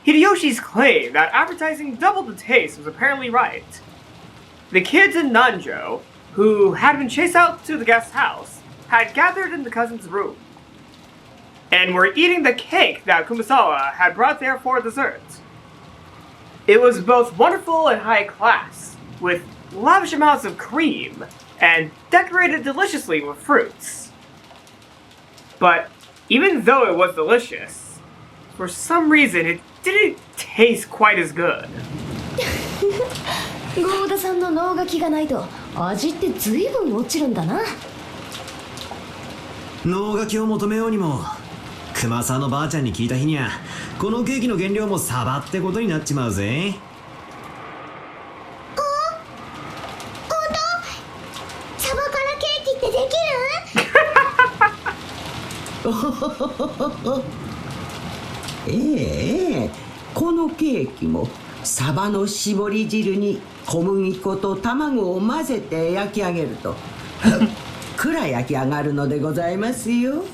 Hideyoshi's claim that advertising doubled the taste was apparently right. The kids in Nanjo, who had been chased out to the guest house, had gathered in the cousin's room, and were eating the cake that Kumasawa had brought there for dessert. It was both wonderful and high class, with lavish amounts of cream, and decorated deliciously with fruits. But even though it was delicious, for some reason it didn't taste quite as good. ゴーダさんの脳書きがないと味って随分落ちるんだな。脳書きを求めようにも熊沢のばあちゃんに聞いた日にゃこのケーキの原料もサバってことになっちまうぜ。ほんと？サバからケーキってできる？ええ、このケーキもサバの絞り汁に小麦粉と卵を混ぜて焼き上げるとふっくら焼き上がるのでございますよ。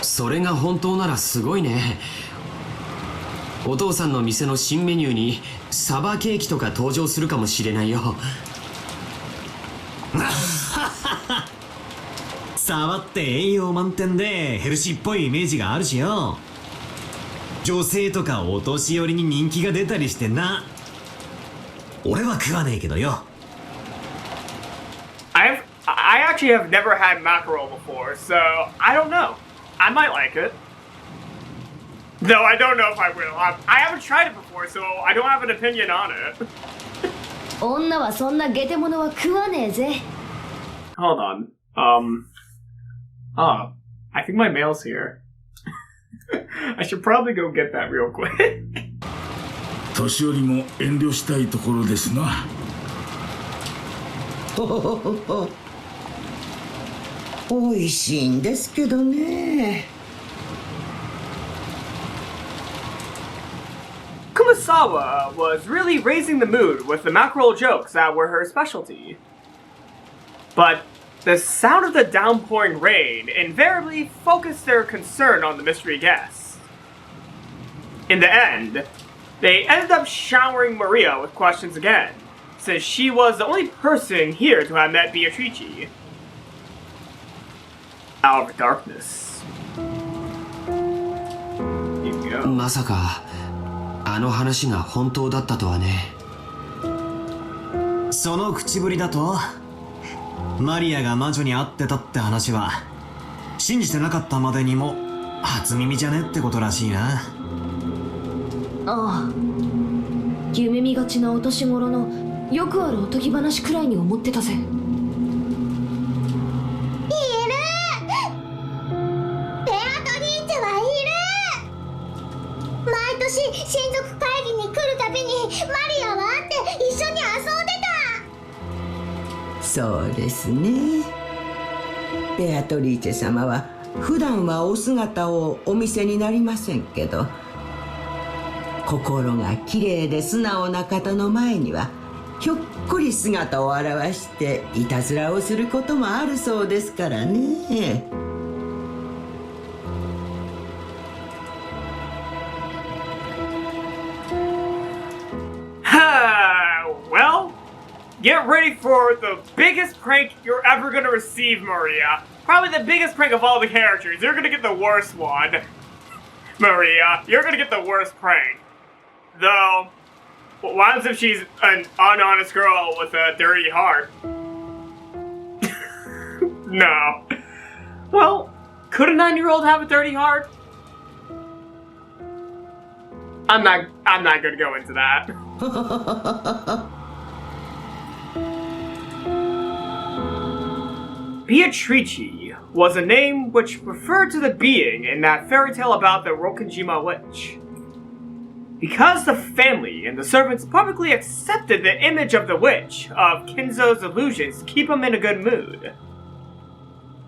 それが本当ならすごいね。お父さんの店の新メニューにサバケーキとか登場するかもしれないよ。サバって栄養満点でヘルシーっぽいイメージがあるしよ。女性とかお年寄りに人気が出たりしてな。俺は食わねえけどよ。I actually have never had mackerel before, so I don't know. I might like it. Though I don't know if I will. I haven't tried it before, so I don't have an opinion on it. 女はそんなゲテモノは食わねえぜ。Hold on. I think my mail's here. I should probably go get that real quick. 年寄りも遠慮したいところですな。おいしいんですけどね。Kumasawa was really raising the mood with the mackerel jokes that were her specialty. But the sound of the downpouring rain invariably focused their concern on the mystery guests. In the end, they ended up showering Maria with questions again, since she was the only person here to have met Beatrice. Out of darkness. Here we go. まさかあの話が本当だったとはね。その口ぶりだとマリアが魔女に会ってたって話は信じてなかったまでにも初耳じゃねってことらしいな。ああ、夢見がちなお年頃のよくあるおとぎ話くらいに思ってたぜ。親族会議に来るたびにマリアは会って一緒に遊んでた。そうですね。ベアトリーチェ様は普段はお姿をお見せになりませんけど、心がきれいで素直な方の前にはひょっこり姿を現していたずらをすることもあるそうですからね。Well, get ready for the biggest prank you're ever gonna receive, Maria. Probably the biggest prank of all the characters. You're gonna get the worst one. Maria, you're gonna get the worst prank. Though, what happens if she's an unhonest girl with a dirty heart? No. Well, could a 9-year-old have a dirty heart? I'm not gonna go into that. Beatrice was a name which referred to the being in that fairy tale about the Rokenjima witch. Because the family and the servants publicly accepted the image of the witch of Kinzo's illusions to keep him in a good mood,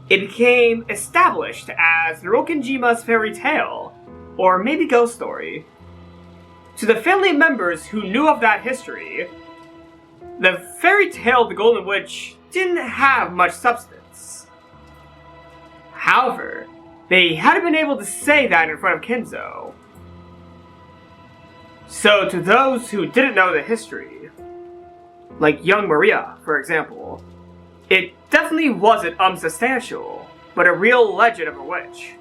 it became established as the Rokenjima's fairy tale, or maybe ghost story. To the family members who knew of that history, the fairy tale of the Golden Witch didn't have much substance. However, they hadn't been able to say that in front of Kenzo. So to those who didn't know the history, like young Maria, for example, it definitely wasn't unsubstantial, but a real legend of a witch.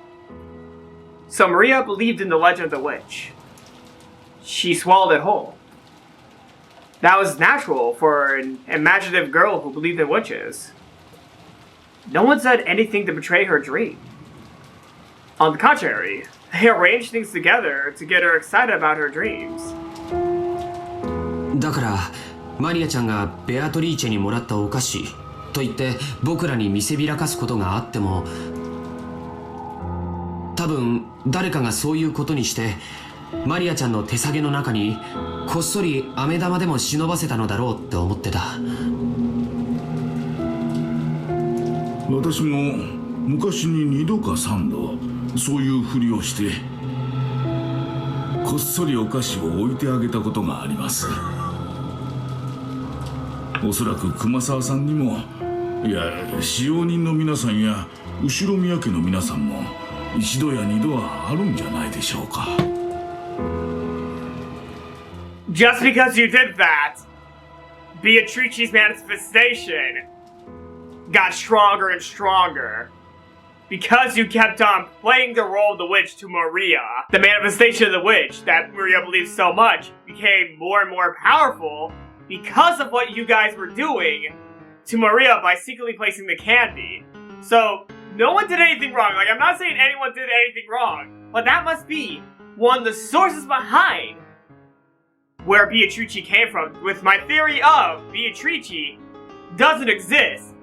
So Maria believed in the legend of the witch. She swallowed it whole. That was natural for an imaginative girl who believed in witches. No one said anything to betray her dream. On the contrary, they arranged things together to get her excited about her dreams. だからマリアちゃんがベアトリーチェにもらったお菓子と言って僕らに見せびらかすことがあっても、多分誰かがそういうことにしてマリアちゃんの手提げの中にこっそり飴玉でも忍ばせたのだろうって思ってた。私も昔に2度か3度そういうふりをしてこっそりお菓子を置いてあげたことがあります。おそらく熊沢さんにも、いや使用人の皆さんや後宮家の皆さんも1度や2度はあるんじゃないでしょうか。Just because you did that, Beatrice's manifestation got stronger and stronger. Because you kept on playing the role of the witch to Maria, the manifestation of the witch that Maria believed so much became more and more powerful because of what you guys were doing to Maria by secretly placing the candy. So, no one did anything wrong. Like, I'm not saying anyone did anything wrong, but that must be one of the sources behind where Beatrice came from, with my theory of Beatrice doesn't exist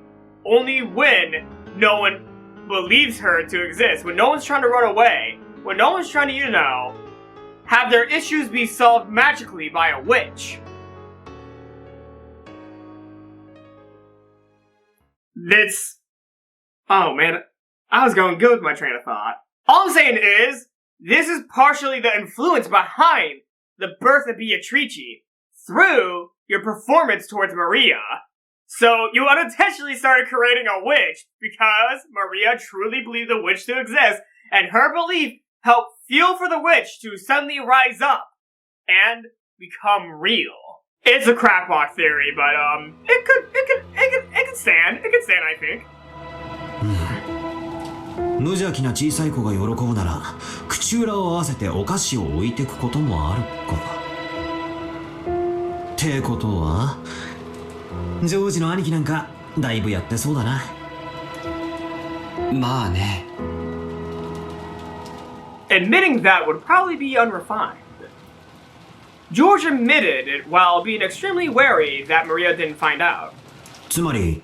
only when no one believes her to exist, when no one's trying to run away, when no one's trying to, you know, have their issues be solved magically by a witch. Oh man, I was going good with my train of thought. All I'm saying is, this is partially the influence behind the birth of Beatrice through your performance towards Maria. So you unintentionally started creating a witch because Maria truly believed the witch to exist, and her belief helped fuel for the witch to suddenly rise up and become real. It's a crackpot theory, but it could stand. It could stand, I think. 無邪気な小さい子が喜ぶなら口裏を合わせてお菓子を置いてくこともあるか。ってことはジョージの兄貴なんかだいぶやってそうだな。まあね。Admitting that would probably be unrefined. George admitted it while being extremely wary that Maria didn't find out. つまり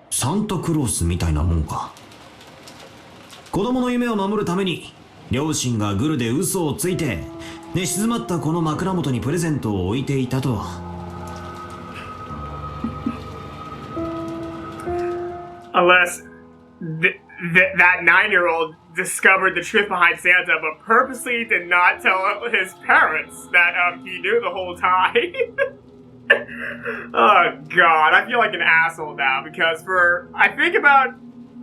サンタクロースみたいなもんか。子供の夢を守るために両親がグルで嘘をついて寝静まったこの枕元にプレゼントを置いていたと。Unless that 9-year-old discovered the truth behind Santa, but purposely did not tell his parents that he knew the whole time. Oh god, I feel like an asshole now because for I think about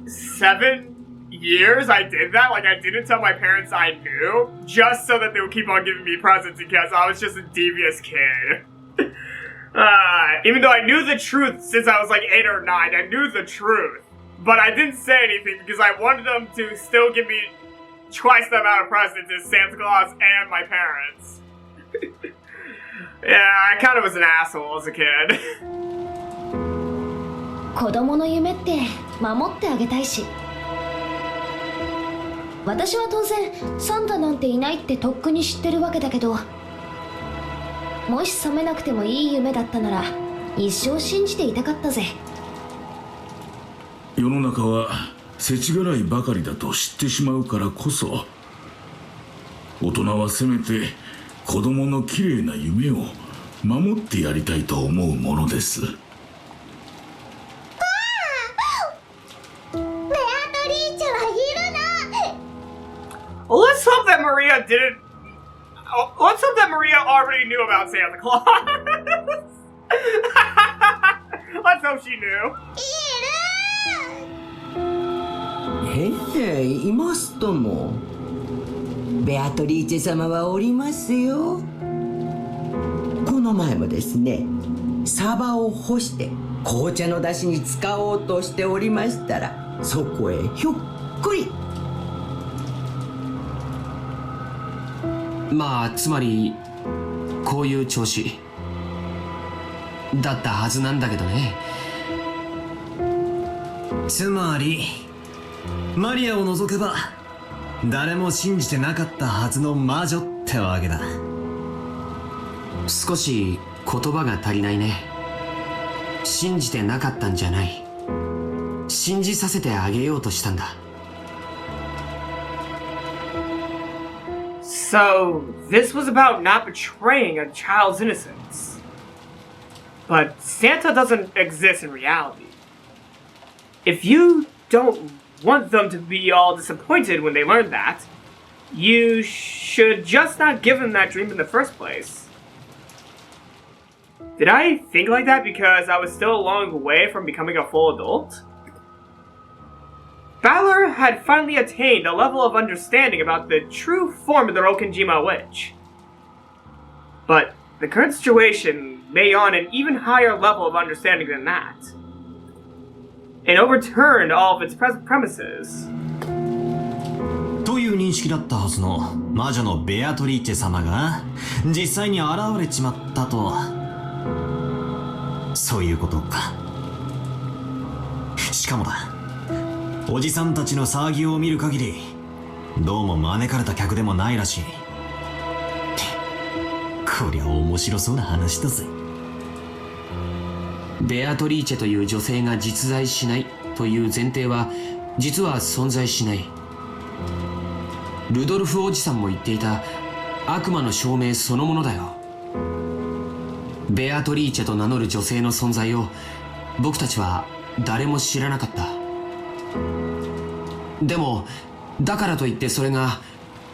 7 years I did that. Like I didn't tell my parents I knew just so that they would keep on giving me presents because I was just a devious kid. Even though I knew the truth since I was like 8 or 9, I knew the truth. But I didn't say anything because I wanted them to still give me twice the amount of presents as Santa Claus and my parents. Yeah, I kind of was an asshole as a kid. 子供の夢って守ってあげたいし、私は当然サンタなんていないってとっくに知ってるわけだけど、もし覚めなくてもいい夢だったなら一生信じていたかったぜ。世の中は世知辛いばかりだと知ってしまうからこそ、大人はせめて子供のきれいな夢を守ってやりたいと思うものです。Let's hope that Maria didn't. Let's hope that Maria already knew about Santa Claus. Let's hope she knew. いますとも。ベアトリーチェ様はおりますよ。この前もですね、サバを干して紅茶の出汁に使おうとしておりましたら、そこへひょっこり。まあつまりこういう調子だったはずなんだけどね。つまりマリアを除けば誰も信じてなかったはずの魔女ってわけだ。少し言葉が足りないね。信じてなかったんじゃない、信じさせてあげようとしたんだ。So, this was about not betraying a child's innocence. But Santa doesn't exist in reality. If you don't want them to be all disappointed when they learn that, you should just not give them that dream in the first place. Did I think like that because I was still a long way from becoming a full adult? Balor had finally attained a level of understanding about the true form of the Rokenjima Witch. But the current situation lay on an even higher level of understanding than that. It overturned all of its premises. という認識だったはずの魔女のベアトリーチェ様が実際に現れちまったとは、そういうことか。しかもだ、おじさんたちの騒ぎを見る限りどうも招かれた客でもないらしい。こりゃ面白そうな話だぜ。ベアトリーチェという女性が実在しないという前提は実は存在しない。ルドルフおじさんも言っていた悪魔の証明そのものだよ。ベアトリーチェと名乗る女性の存在を僕たちは誰も知らなかった。でもだからといってそれが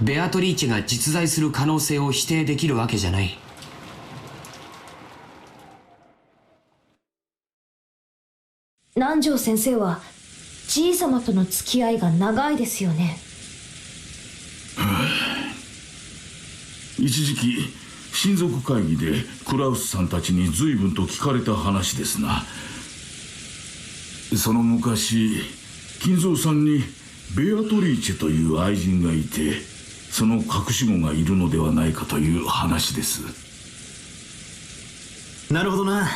ベアトリーチェが実在する可能性を否定できるわけじゃない。南條先生はじい様との付き合いが長いですよね。一時期親族会議でクラウスさんたちに随分と聞かれた話ですな。その昔金蔵さんにベアトリーチェという愛人がいて、その隠し子がいるのではないかという話です。なるほどな。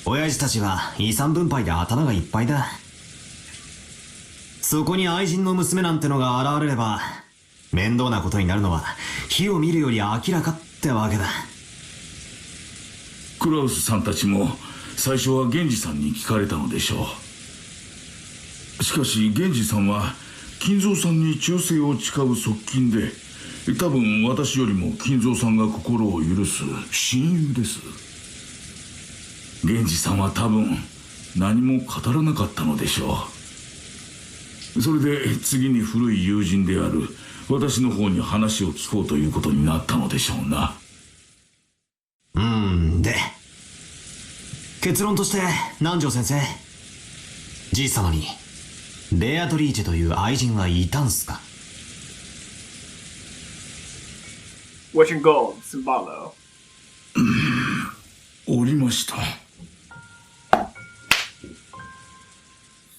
親父たちは遺産分配で頭がいっぱいだ。そこに愛人の娘なんてのが現れれば面倒なことになるのは火を見るより明らかってわけだ。クラウスさんたちも最初は源氏さんに聞かれたのでしょう。しかし源氏さんは金蔵さんに忠誠を誓う側近で、多分私よりも金蔵さんが心を許す親友です。源氏さんは多分何も語らなかったのでしょう。それで次に古い友人である私の方に話を聞こうということになったのでしょうな。で結論として南條先生、じい様にベアトリーチェという愛人はいたんすか？ Which in gold, Symbolo. おりました。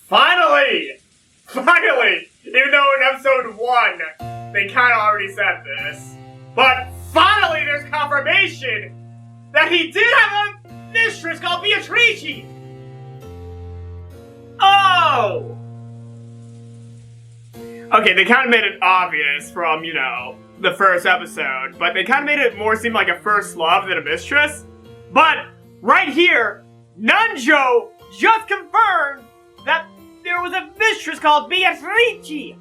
Finally! Finally! Even though in episode 1, they kinda already said this. But finally there's confirmation that he did have a mistress called Beatrice! Oh! Okay, they kinda made it obvious from, the first episode, but they kinda made it more seem like a first love than a mistress. But, right here, Nanjo just confirmed that there was a mistress called Beatrice!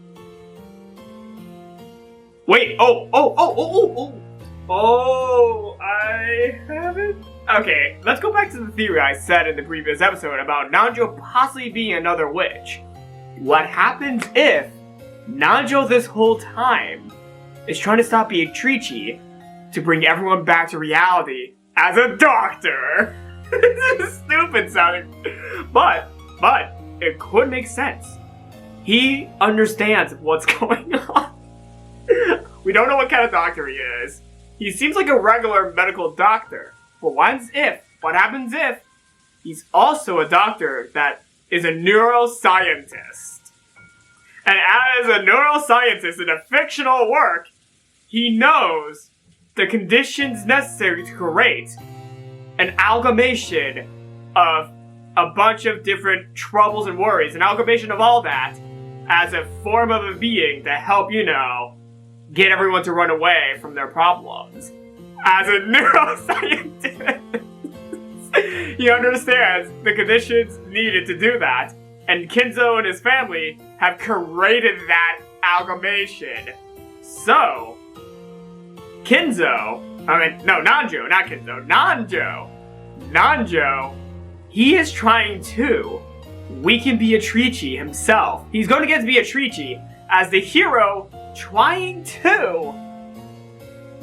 Wait, oh, I haven't? Okay, let's go back to the theory I said in the previous episode about Nanjo possibly being another witch. What happens if Nanjo this whole time is trying to stop Beatrice to bring everyone back to reality as a doctor? This is stupid sounding, but it could make sense. He understands what's going on. We don't know what kind of doctor he is. He seems like a regular medical doctor. But what happens if he's also a doctor that is a neuroscientist? And as a neuroscientist in a fictional work, he knows the conditions necessary to create an amalgamation of a bunch of different troubles and worries, an amalgamation of all that as a form of a being to help, get everyone to run away from their problems. As a neuroscientist, he understands the conditions needed to do that, and Kinzo and his family have created that amalgamation. So, Nanjo, he is trying to weaken Beatrice himself. He's going against Beatrice as the hero trying to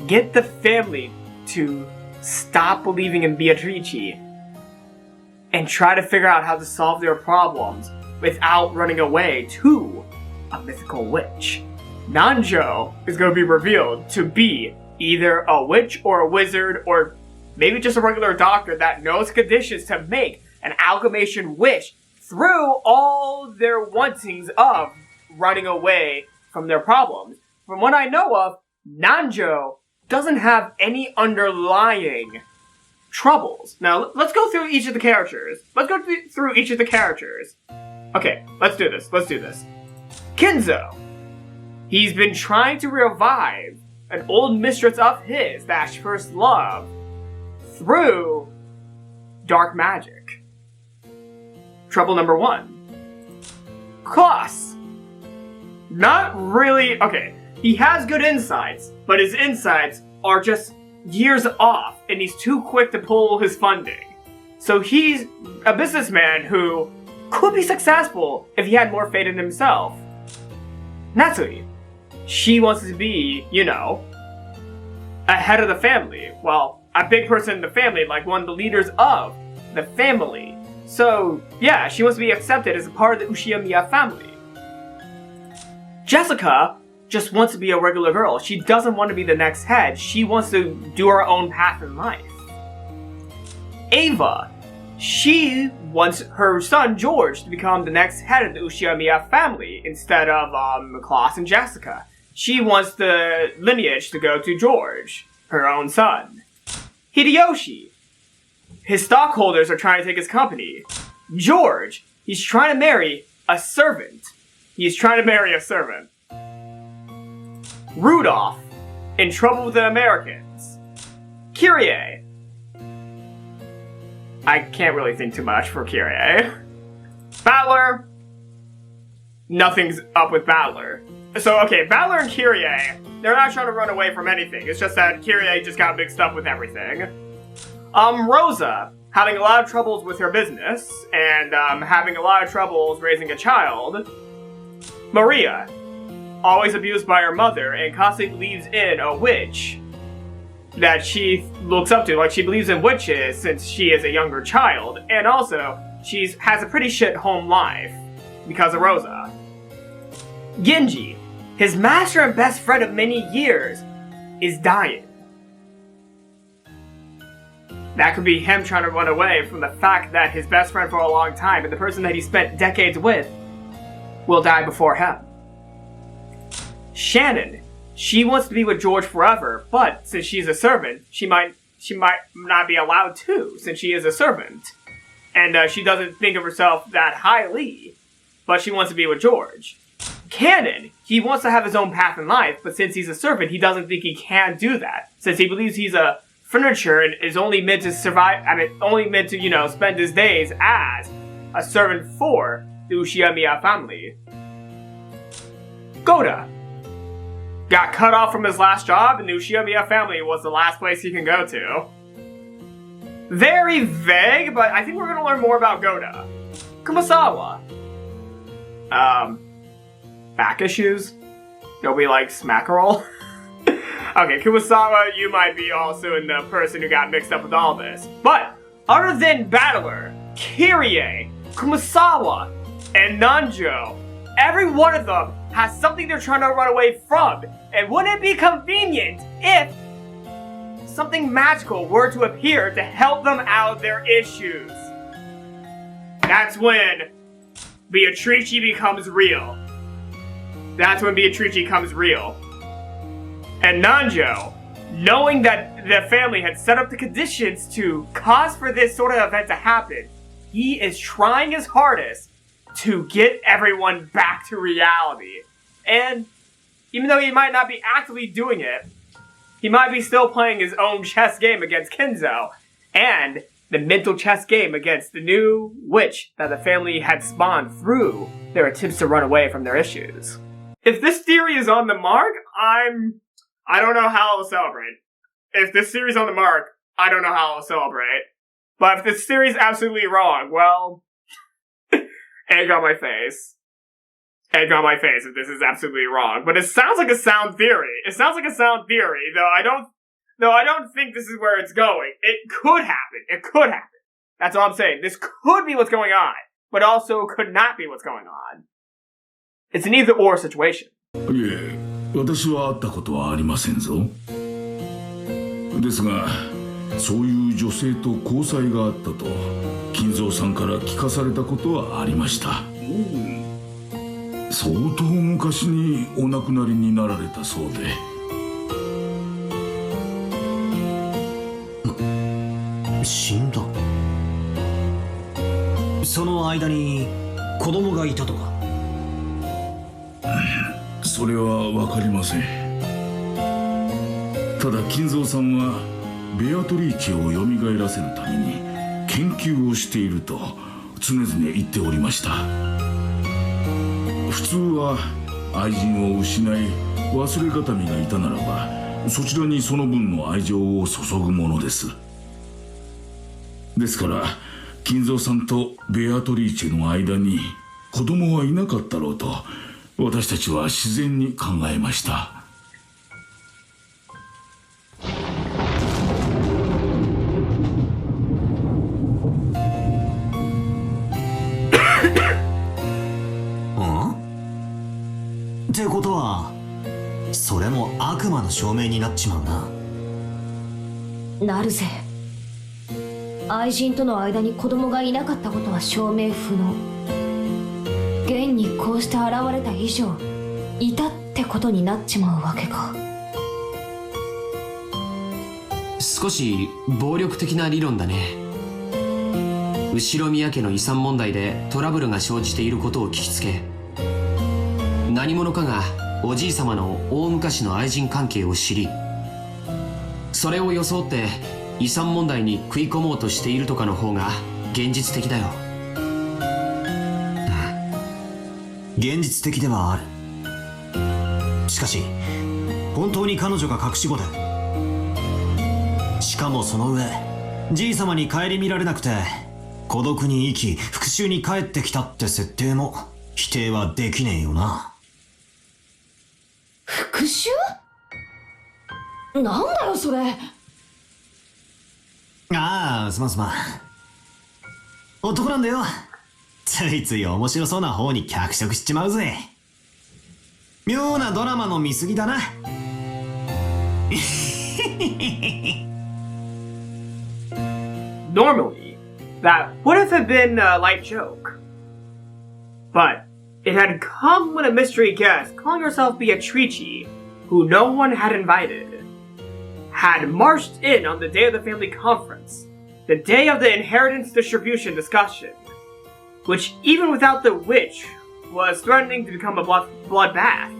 get the family to stop believing in Beatrice and try to figure out how to solve their problems without running away to a mythical witch. Nanjo is going to be revealed to be either a witch or a wizard or maybe just a regular doctor that knows conditions to make an amalgamation wish through all their wantings of running away from their problems. From what I know of, Nanjo doesn't have any underlying troubles. Now, let's go through each of the characters. Okay, let's do this. Kinzo. He's been trying to revive an old mistress of his that she first loved through dark magic. Trouble number 1. Klaus. Not really... Okay, he has good insights, but his insights are just years off, and he's too quick to pull his funding. So he's a businessman who could be successful if he had more faith in himself. Natsui. She wants to be, a head of the family. Well, a big person in the family, like one of the leaders of the family. So, yeah, she wants to be accepted as a part of the Ushiyamiya family. Jessica just wants to be a regular girl. She doesn't want to be the next head. She wants to do her own path in life. Ava. She wants her son, George, to become the next head of the Ushiyamiya family instead of Klaus and Jessica. She wants the lineage to go to George, her own son. Hideyoshi. His stockholders are trying to take his company. George. He's trying to marry a servant. Rudolph. In trouble with the Americans. Kyrie. I can't really think too much for Kyrie. Battler. Nothing's up with Battler. So, okay, Battler and Kyrie, they're not trying to run away from anything. It's just that Kyrie just got mixed up with everything. Rosa, having a lot of troubles with her business, and having a lot of troubles raising a child. Maria, always abused by her mother, and constantly believes in a witch that she looks up to. Like, she believes in witches since she is a younger child, and also, she has a pretty shit home life because of Rosa. Genji, his master and best friend of many years, is dying. That could be him trying to run away from the fact that his best friend for a long time and the person that he spent decades with will die before him. Shannon, she wants to be with George forever, but since she's a servant, she might not be allowed to, since she is a servant. And she doesn't think of herself that highly, but she wants to be with George. Cannon, he wants to have his own path in life, but since he's a servant, he doesn't think he can do that. Since he believes he's a furniture and is only meant to survive, only meant to, spend his days as a servant for the Ushiyamiya family. Goda got cut off from his last job, and the Ushiyamiya family was the last place he can go to. Very vague, but I think we're gonna learn more about Goda. Kumasawa. Back issues? You'll be like smackerel? Okay, Kumasawa, you might be also in the person who got mixed up with all this. But, other than Battler, Kyrie, Kumasawa, and Nanjo, every one of them has something they're trying to run away from. And wouldn't it be convenient if something magical were to appear to help them out of their issues? That's when Beatrice becomes real. That's when Beatrice becomes real. And Nanjo, knowing that the family had set up the conditions to cause for this sort of event to happen, he is trying his hardest to get everyone back to reality. And even though he might not be actively doing it, he might be still playing his own chess game against Kenzo, and the mental chess game against the new witch that the family had spawned through their attempts to run away from their issues. If this theory is on the mark, I don't know how I'll celebrate. If this theory is on the mark, I don't know how I'll celebrate. But if this theory is absolutely wrong, well, egg on my face. Egg on my face if this is absolutely wrong. But it sounds like a sound theory. It sounds like a sound theory, though I don't think this is where it's going. It could happen. It could happen. That's all I'm saying. This could be what's going on, but also could not be what's going on. It's an either-or situation. いえ、私は会ったことはありませんぞ。ですが、そういう女性と交際があったと金蔵さんから聞かされたことはありました。相当昔にお亡くなりになられたそうで。死んだ。その間に子供がいたとか。それは分かりません。ただ金蔵さんはベアトリーチェをよみがえらせるために研究をしていると常々言っておりました。普通は愛人を失い忘れがたみがいたならばそちらにその分の愛情を注ぐものです。ですから金蔵さんとベアトリーチェの間に子供はいなかったろうと私たちは自然に考えました。ってことはそれも悪魔の証明になっちまうな。なるぜ。愛人との間に子供がいなかったことは証明不能。現にこうして現れた以上いたってことになっちまうわけか。少し暴力的な理論だね。後宮家の遺産問題でトラブルが生じていることを聞きつけ、何者かがおじい様の大昔の愛人関係を知り、それを装って遺産問題に食い込もうとしているとかの方が現実的だよ。現実的ではある。しかし本当に彼女が隠し子で、しかもその上じい様に顧みられなくて孤独に生き復讐に帰ってきたって設定も否定はできねえよな。復讐？なんだよそれ。ああ、すまんすまん。男なんだよ。ついつい面白そうな方に脚色しちまうぜ。妙なドラマの見過ぎだな。Normally, that would have been a light joke. But it had come when a mystery guest calling herself Beatrice, who no one had invited, had marched in on the day of the family conference, the day of the inheritance distribution discussion, which even without the witch was threatening to become a bloodbath.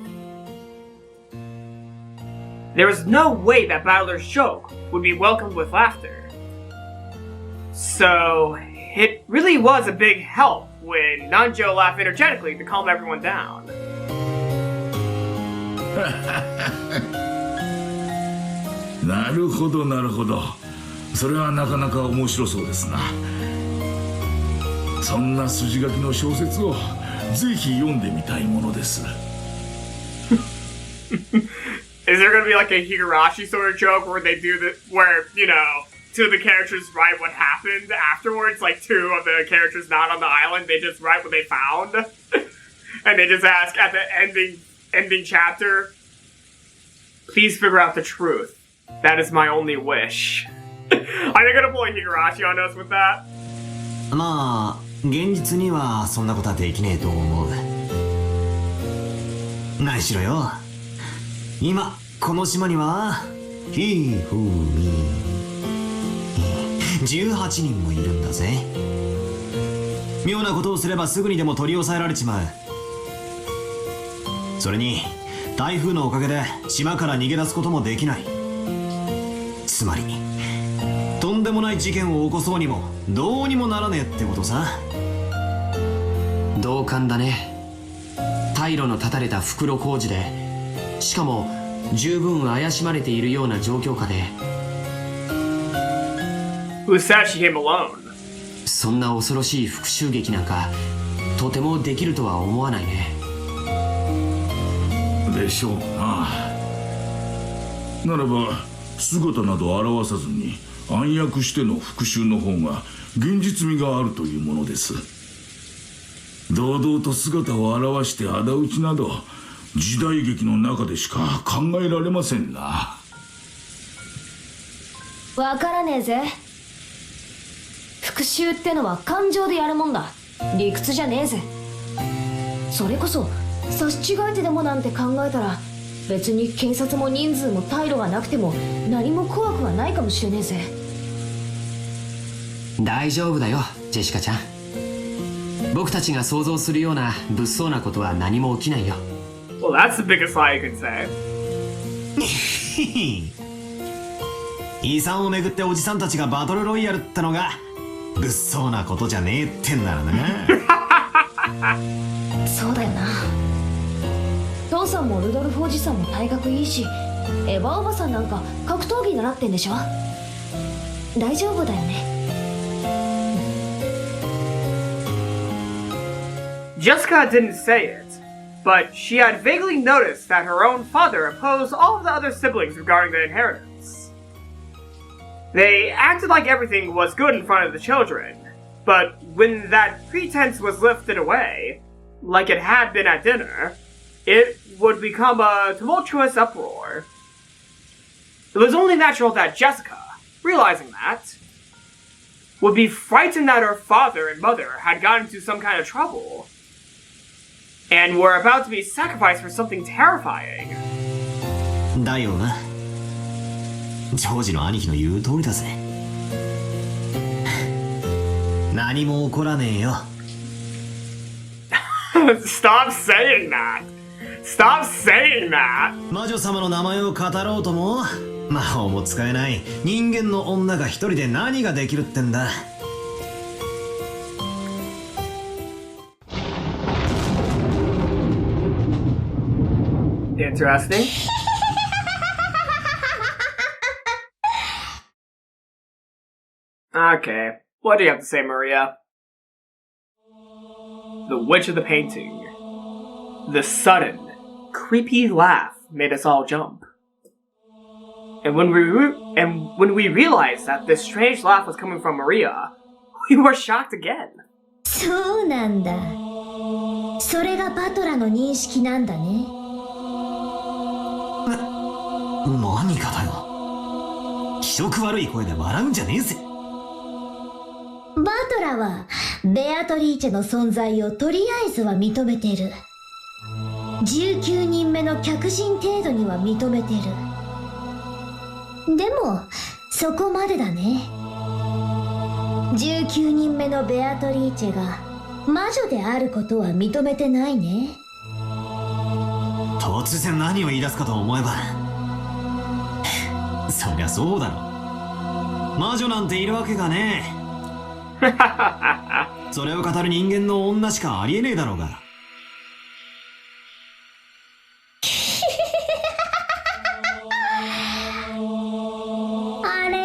There was no way that Battler's joke would be welcomed with laughter. So it really was a big help when Nanjo laughed energetically to calm everyone down. なるほどなるほど。それはなかなか面白そうですな。そんな筋書きの小説をぜひ読んでみたいものです。Is there gonna be like a Higurashi sort of joke where they do the where, you know, two of the characters write what happened afterwards, like two of the characters not on the island, they just write what they found? And And they just ask at the ending chapter, please figure out the truth. That is my only wish. Are they gonna pull a Higurashi on us with that? まあ現実にはそんなことはできねえと思う。何しろよ、今この島にはひふみ18人もいるんだぜ。妙なことをすればすぐにでも取り押さえられちまう。それに台風のおかげで島から逃げ出すこともできない。つまりとんでもない事件を起こそうにもどうにもならねえってことさ。同感だね。退路の断たれた袋小路で、しかも十分怪しまれているような状況下で、 Who said she came alone? そんな恐ろしい復讐劇なんかとてもできるとは思わないね。でしょうな。ならば姿など現さずに暗躍しての復讐の方が現実味があるというものです。堂々と姿を現して仇討ちなど時代劇の中でしか考えられませんな。わからねえぜ。復讐ってのは感情でやるもんだ。理屈じゃねえぜ。それこそ刺し違えてでもなんて考えたら、別に警察も人数も退路がなくても何も怖くはないかもしれねえぜ。大丈夫だよジェシカちゃん。僕たちが想像するような物騒なことは何も起きないよ。 Well, that's the biggest lie you can say. 遺産をめぐっておじさんたちがバトルロイヤルってのが物騒なことじゃねえってんならな。そうだよな。父さんもルドルフおじさんも体格いいし、エヴァおばさんなんか格闘技習ってんでしょ。大丈夫だよね。Jessica didn't say it, but she had vaguely noticed that her own father opposed all of the other siblings regarding the inheritance. They acted like everything was good in front of the children, but when that pretense was lifted away, like it had been at dinner, it would become a tumultuous uproar. It was only natural that Jessica, realizing that, would be frightened that her father and mother had gotten into some kind of trouble, and were about to be sacrificed for something terrifying. だよな。ジョージの兄貴の言う通りだぜ。何も起こらねえよ。Stop saying that! Stop saying that! 魔女様の名前を語ろうとも魔法も使えない人間の女が一人で何ができるってんだ。Interesting. Okay, what do you have to say, Maria? The Witch of the Painting. The sudden, creepy laugh made us all jump. And when we realized that this strange laugh was coming from Maria, we were shocked again. そうなんだ。それがバトラの認識なんだね。何かだよ。気色悪い声で笑うんじゃねえぜ。バトラはベアトリーチェの存在をとりあえずは認めてる。19人目の客人程度には認めてる。でもそこまでだね。19人目のベアトリーチェが魔女であることは認めてないね。突然何を言い出すかと思えばそりゃそうだろ。魔女なんているわけがねえ。それを語る人間の女しかありえねえだろうが。あれ？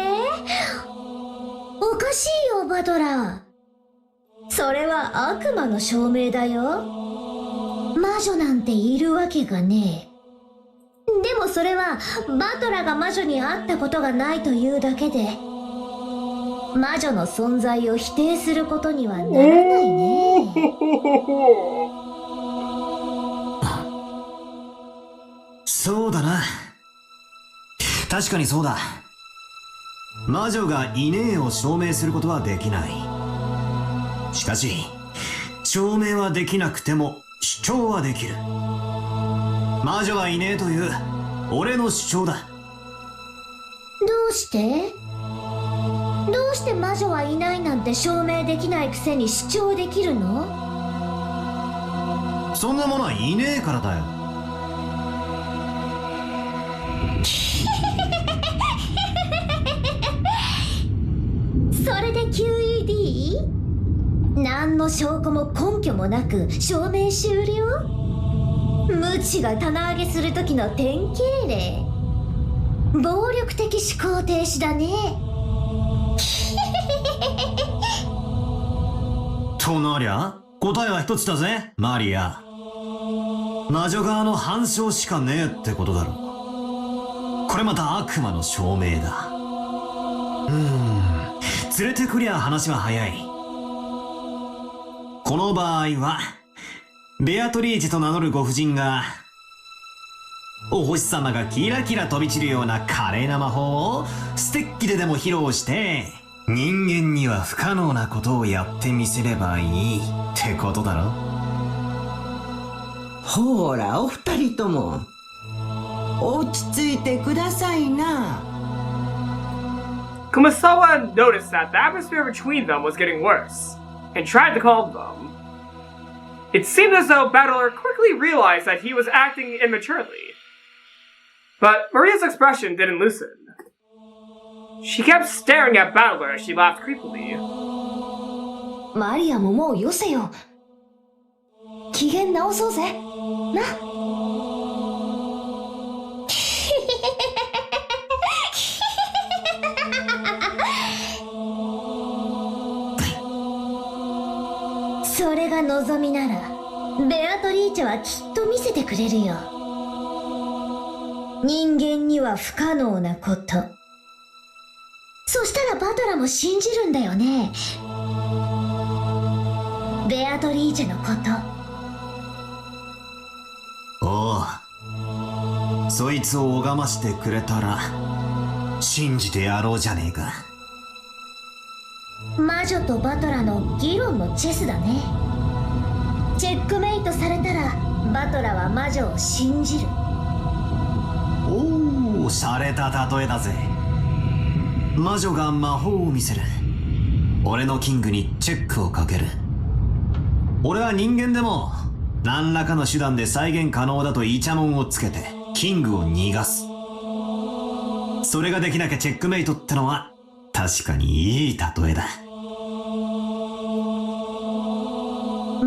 おかしいよバトラー。それは悪魔の証明だよ。魔女なんているわけがねえ。でもそれはバトラが魔女に会ったことがないというだけで魔女の存在を否定することにはならないね。そうだな。確かにそうだ。魔女がいねえを証明することはできない。しかし証明はできなくても主張はできる。魔女はいねえという俺の主張だ。どうして魔女はいないなんて証明できないくせに主張できるの？そんなものはいねえからだよ。それで QED？ 何の証拠も根拠もなく証明終了？無知が棚上げする時の典型例。暴力的思考停止だね。となりゃ答えは一つだぜ、マリア。魔女側の反証しかねえってことだろ。これまた悪魔の証明だ。連れてくりゃ話は早い。この場合はベアトリーチェと名乗るご婦人がお星様がキラキラ飛び散るような華麗な魔法をステッキででも披露して人間には不可能なことをやってみせればいいってことだろ。ほらお二人とも落ち着いてくださいな。Kumasawa noticed that the atmosphere between them was getting worse, and tried to calm them. It seemed as though Battler quickly realized that he was acting immaturely. But Maria's expression didn't loosen. She kept staring at Battler as she laughed creepily. マリアももうよせよ。機嫌直そうぜ。な。それが望みならベアトリーチェはきっと見せてくれるよ。人間には不可能なこと。そしたらバトラも信じるんだよね。ベアトリーチェのこと。おう、そいつを拝ましてくれたら信じてやろうじゃねえか。魔女とバトラの議論のチェスだね。チェックメイトされたらバトラは魔女を信じる。おお、洒落た例えだぜ。魔女が魔法を見せる。俺のキングにチェックをかける。俺は人間でも何らかの手段で再現可能だとイチャモンをつけてキングを逃がす。それができなきゃチェックメイトってのは確かにいい例えだ。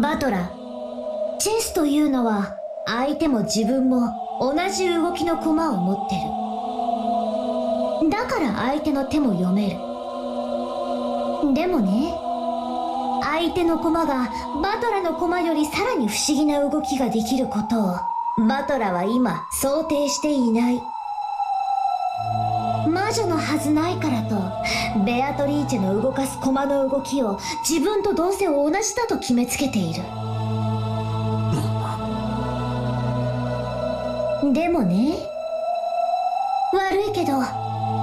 バトラ、チェスというのは相手も自分も同じ動きの駒を持ってる。だから相手の手も読める。でもね、相手の駒がバトラの駒よりさらに不思議な動きができることをバトラは今想定していない。魔女のはずないからとベアトリーチェの動かす駒の動きを自分とどうせ同じだと決めつけている。でもね、悪いけど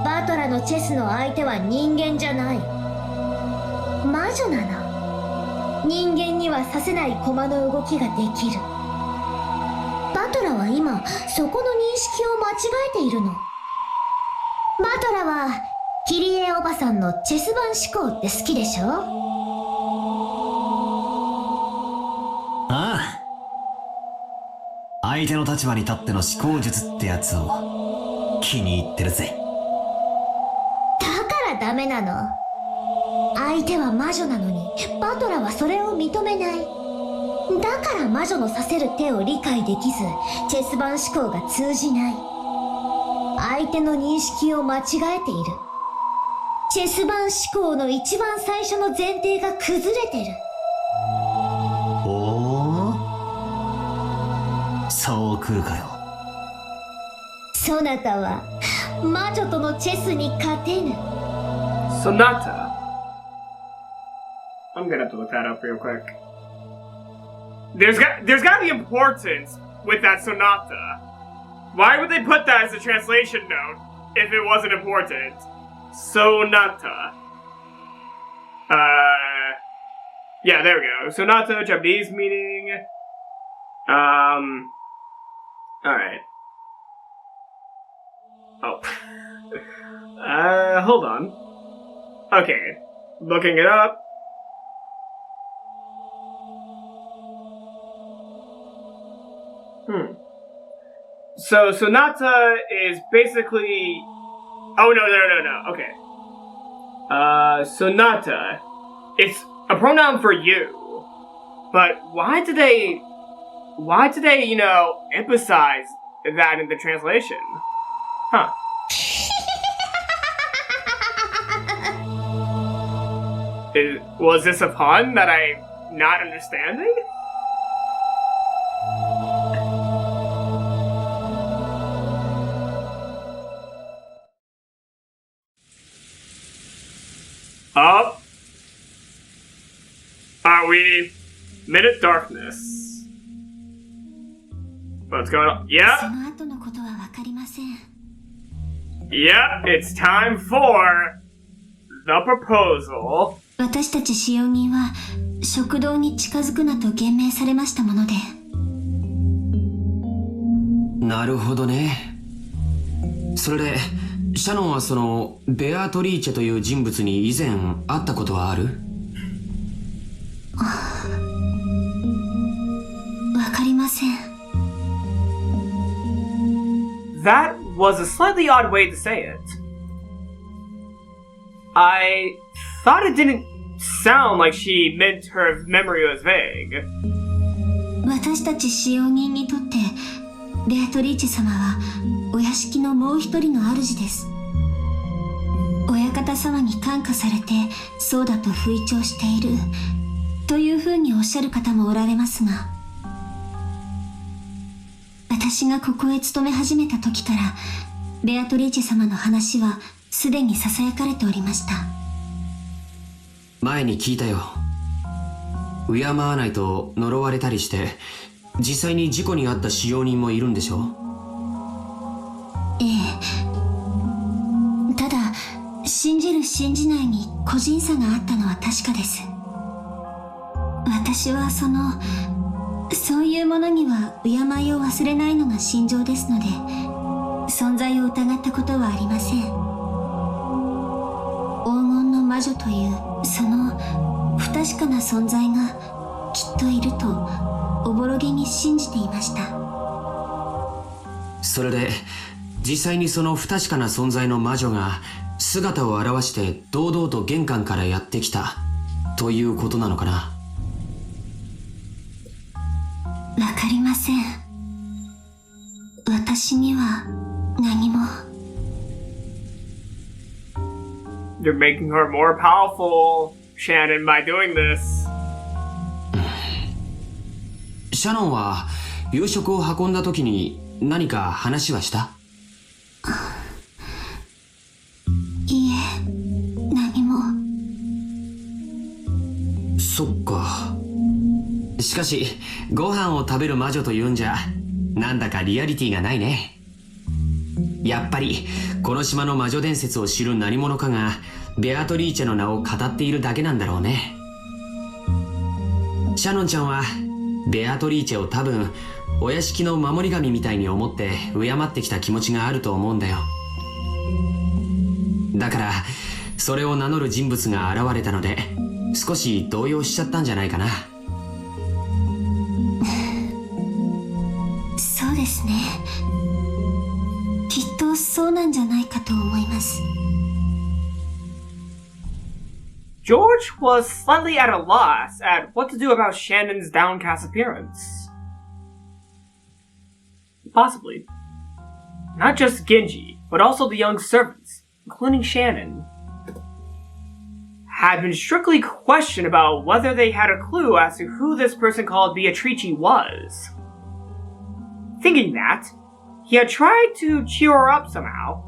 バトラのチェスの相手は人間じゃない。魔女なの。人間にはさせない駒の動きができる。バトラは今そこの認識を間違えているの。バトラはキリエおばさんのチェス盤思考って好きでしょ？ああ、相手の立場に立っての思考術ってやつを気に入ってるぜ。だからダメなの。相手は魔女なのにバトラはそれを認めない。だから魔女のさせる手を理解できずチェス盤思考が通じない。相手の認識を間違えている。チェス盤思考の一番最初の前提が崩れてる。おお、そう来るかよ。そなたは魔女とのチェスに勝てぬ。Sonata. I'm gonna have to look that up real quick. There's gotta be importance with that sonata. Why would they put that as a translation note if it wasn't important? Sonata. Yeah, there we go. Sonata, Japanese meaning. Alright. Oh. Hold on. Okay. Looking it up. So, sonata is basically... Oh, no. Okay. Sonata. It's a pronoun for you. But why did they, emphasize that in the translation? Huh. Was this a pun that I'm not understanding? Up. Are we mid darkness? What's going on? Yeah. Yeah, it's time for the proposal. 私たち使用人は食堂に近づくなと言命されましたもので。なるほどね。それでシャノンはそのベアトリーチェという人物に以前会ったことはある？わかりません。That was a slightly odd way to say it. I thought it didn't sound like she meant her memory was vague. 私たち使用人にとってベアトリーチェ様はお屋敷のもう一人の主です。親方様に感化されてそうだと吹聴しているというふうにおっしゃる方もおられますが、私がここへ勤め始めた時からベアトリーチェ様の話はすでにささやかれておりました。前に聞いたよ。敬わないと呪われたりして実際に事故に遭った使用人もいるんでしょ？ええ。ただ信じる信じないに個人差があったのは確かです。私はそういうものには敬いを忘れないのが信条ですので存在を疑ったことはありません。黄金の魔女というその不確かな存在がきっといるとおぼろげに信じていました。それで実際にその不確かな存在の魔女が姿を現して堂々と玄関からやってきたということなのかな？わかりません。私には何も。You're making her more powerful, Shannon, by doing this. シャノンは夕食を運んだ時に何か話はした？いいえ、何も。そっか。しかしご飯を食べる魔女というんじゃなんだかリアリティがないね。やっぱりこの島の魔女伝説を知る何者かがベアトリーチェの名を語っているだけなんだろうね。シャノンちゃんはベアトリーチェを多分お屋敷の守り神みたいに思って敬ってきた気持ちがあると思うんだよ。だからそれを名乗る人物が現れたので少し動揺しちゃったんじゃないかな。そうですね。きっとそうなんじゃないかと思います。George was slightly at a loss at what to do about Shannon's downcast appearance. Possibly. Not just Genji, but also the young servants, including Shannon, had been strictly questioned about whether they had a clue as to who this person called Beatrice was. Thinking that, he had tried to cheer her up somehow.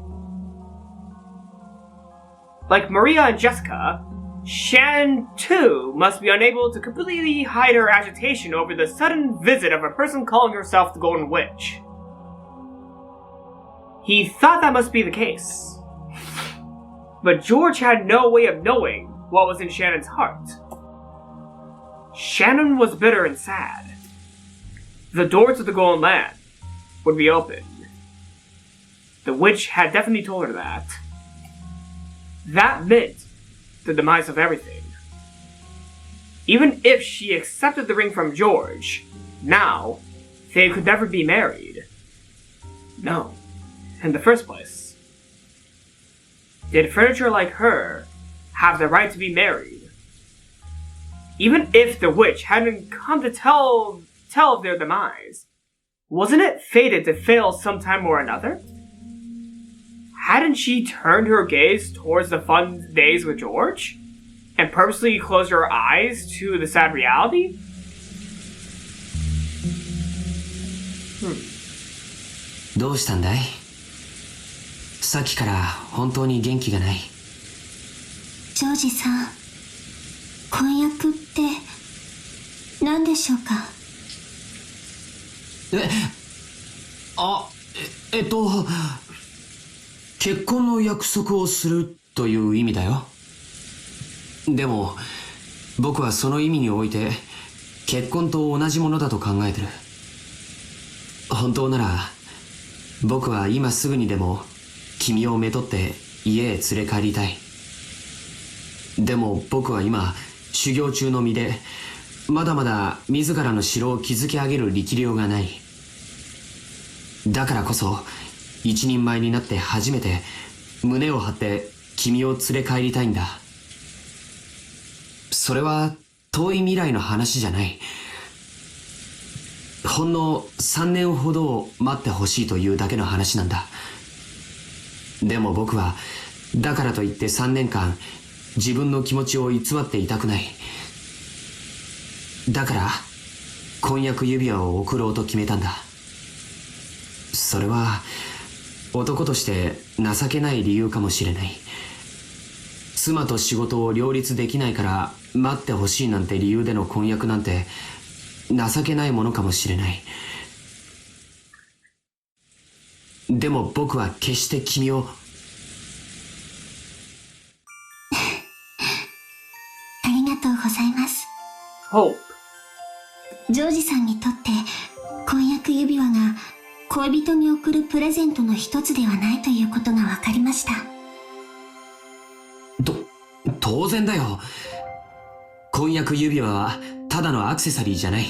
Like Maria and Jessica, Shannon, too, must be unable to completely hide her agitation over the sudden visit of a person calling herself the Golden Witch. He thought that must be the case. But George had no way of knowing what was in Shannon's heart. Shannon was bitter and sad. The doors of the Golden Land would be open. The witch had definitely told her that. That meant the demise of everything. Even if she accepted the ring from George, now they could never be married. No, in the first place. Did furniture like her have the right to be married? Even if the witch hadn't come to tell of their demise, wasn't it fated to fail sometime or another? Hadn't she turned her gaze towards the fun days with George? And purposely closed her eyes to the sad reality? Hmm. どうしたんだい？さっきから本当に元気がない。ジョージさん、婚約って何でしょうか？結婚の約束をするという意味だよ。でも僕はその意味において結婚と同じものだと考えてる。本当なら僕は今すぐにでも君をめとって家へ連れ帰りたい。でも僕は今修行中の身でまだまだ自らの城を築き上げる力量がない。だからこそ一人前になって初めて胸を張って君を連れ帰りたいんだ。それは遠い未来の話じゃない。ほんの3年ほどを待ってほしいというだけの話なんだ。でも僕はだからといって3年間自分の気持ちを偽っていたくない。だから婚約指輪を贈ろうと決めたんだ。それは男として情けない理由かもしれない。妻と仕事を両立できないから待ってほしいなんて理由での婚約なんて情けないものかもしれない。でも僕は決して君をありがとうございます。Hope. ジョージさんにとって婚約指輪が恋人に贈るプレゼントの一つではないということが分かりました。当然だよ。婚約指輪はただのアクセサリーじゃない。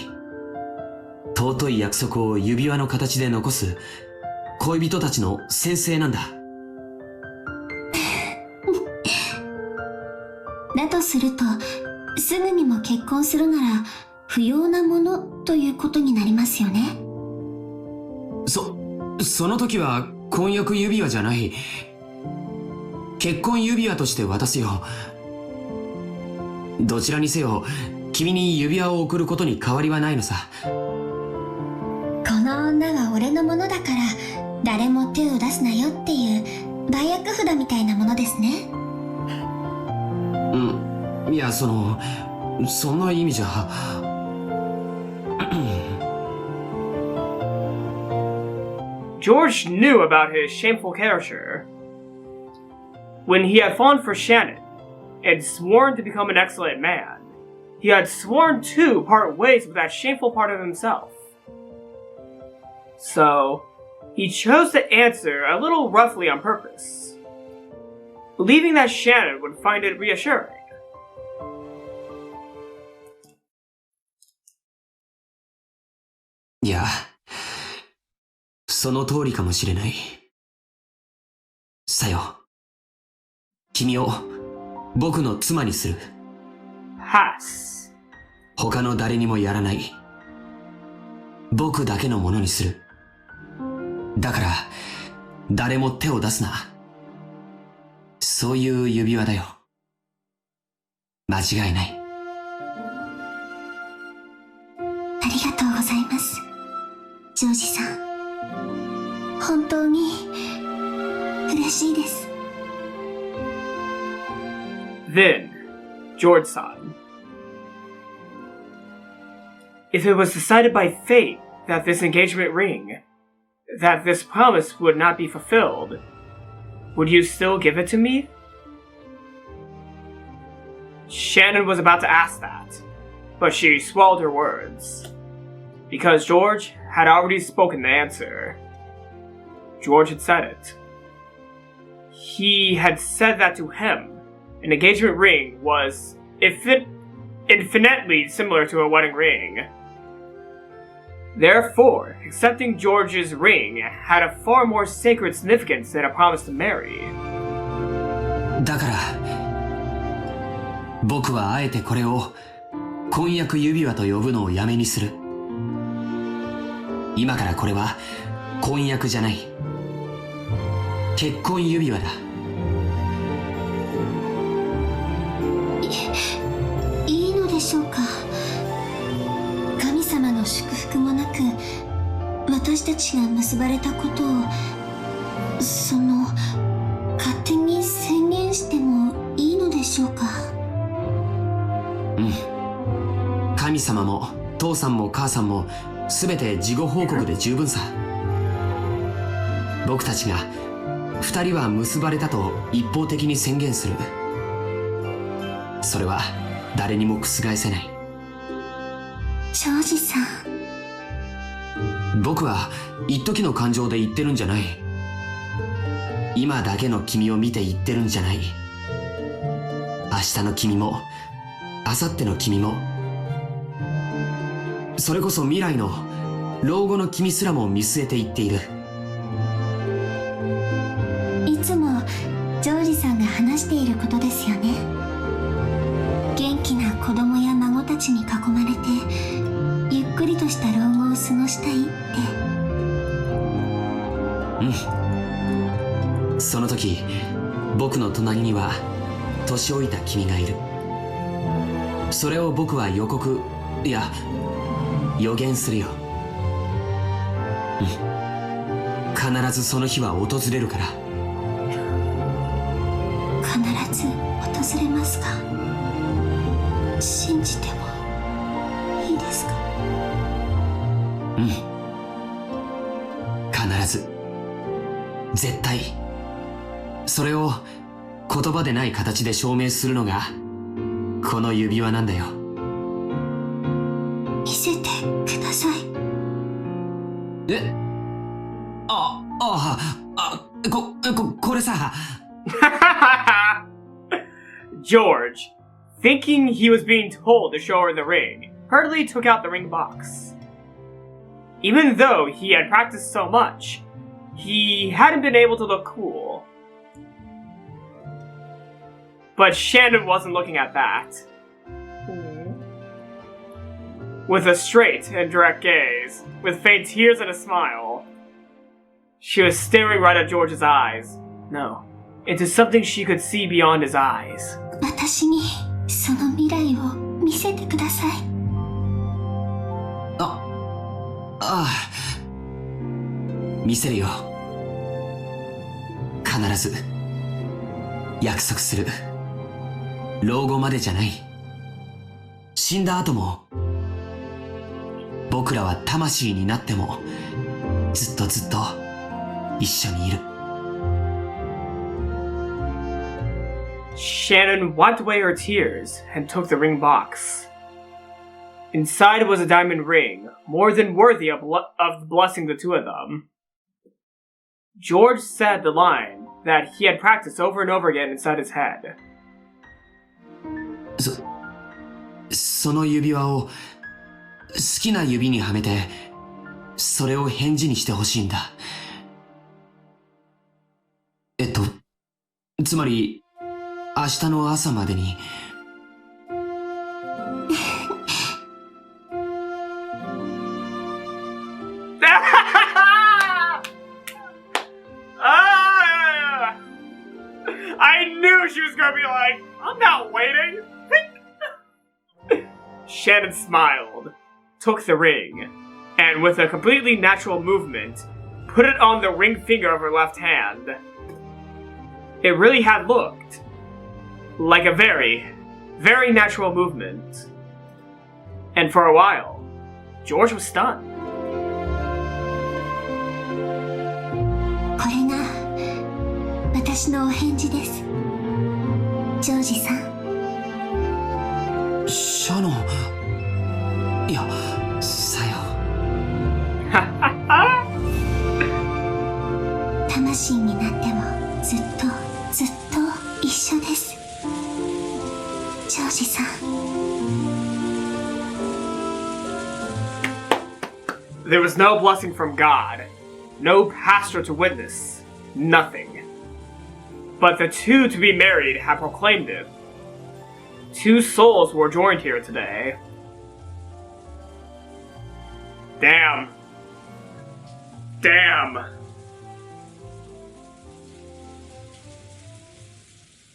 尊い約束を指輪の形で残す恋人たちの宣誓なんだ。だとするとすぐにも結婚するなら不要なものということになりますよね。その時は婚約指輪じゃない。結婚指輪として渡すよ。どちらにせよ君に指輪を贈ることに変わりはないのさ。この女は俺のものだから誰も手を出すなよっていう売約札みたいなものですね。いやそんな意味じゃ。George knew about his shameful character. When he had fallen for Shannon and sworn to become an excellent man, he had sworn to part ways with that shameful part of himself. So, he chose to answer a little roughly on purpose, believing that Shannon would find it reassuring. いや、その通りかもしれない。さよ、君を僕の妻にする。Has. 他の誰にもやらない。僕だけのものにする。だから誰も手を出すな。そういう指輪だよ。間違いない。ありがとうございます、ジョージさん。本当に嬉しいです。Then, George-san. If it was decided by fate that this engagement ring, that this promise would not be fulfilled, would you still give it to me? Shannon was about to ask that, but she swallowed her words, because George had already spoken the answer. George had said it. He had said that to him. An engagement ring was infinitely similar to a wedding ring. Therefore, accepting George's ring had a far more sacred significance than a promise to marry. だから僕はあえてこれを婚約指輪と呼ぶのをやめにする。今からこれは婚約じゃない。結婚指輪だ。いいのでしょうか。神様の祝福もなく私たちが結ばれたことを勝手に宣言してもいいのでしょうか。うん。神様も父さんも母さんも全て事後報告で十分さ。僕たちが二人は結ばれたと一方的に宣言する。それは誰にも覆せない。ジョージさん。僕は一時の感情で言ってるんじゃない。今だけの君を見て言ってるんじゃない。明日の君も明後日の君も、それこそ未来の老後の君すらも見据えて言っている。いつもジョージさんが話していることですよね。元気な子供や孫たちに囲まれてゆっくりとした老後を過ごしたいって。うん。その時僕の隣には年老いた君がいる。それを僕は予告、いや予言するよ。うん。必ずその日は訪れるから。必ず訪れますか。信じてもいいですか。うん。必ず。絶対。それを言葉でない形で証明するのがこの指輪なんだよ。見せてください。え？これさ。George, thinking he was being told to show her the ring, hurriedly took out the ring box. Even though he had practiced so much, he hadn't been able to look cool. But Shannon wasn't looking at that. With a straight and direct gaze, with faint tears and a smile, she was staring right at George's eyes. No, into something she could see beyond his eyes. 私にその未来を見せてください。見せるよ。必ず。約束する。老後までじゃない。死んだ後も。僕らは魂になってもずっとずっと一緒にいる。Shannon wiped away her tears and took the ring box. Inside was a diamond ring, more than worthy of blessing the two of them. George said the line that he had practiced over and over again inside his head. その指輪を好きな指にはめて、それを返事にしてほしいんだ。つまり、明日の朝までに。I knew she was gonna be like, I'm not waiting. Shannon smiled, took the ring, and with a completely natural movement, put it on the ring finger of her left hand. It really had looked like a very, very natural movement. And for a while, George was stunned. 私のお返事です。ジョージさん。シャノン。いや、さよ。魂になってもずっとずっと一緒です。ジョージさん。There was no blessing from God, no pastor to witness, nothing. But the two to be married have proclaimed it. Two souls were joined here today. Damn. Damn.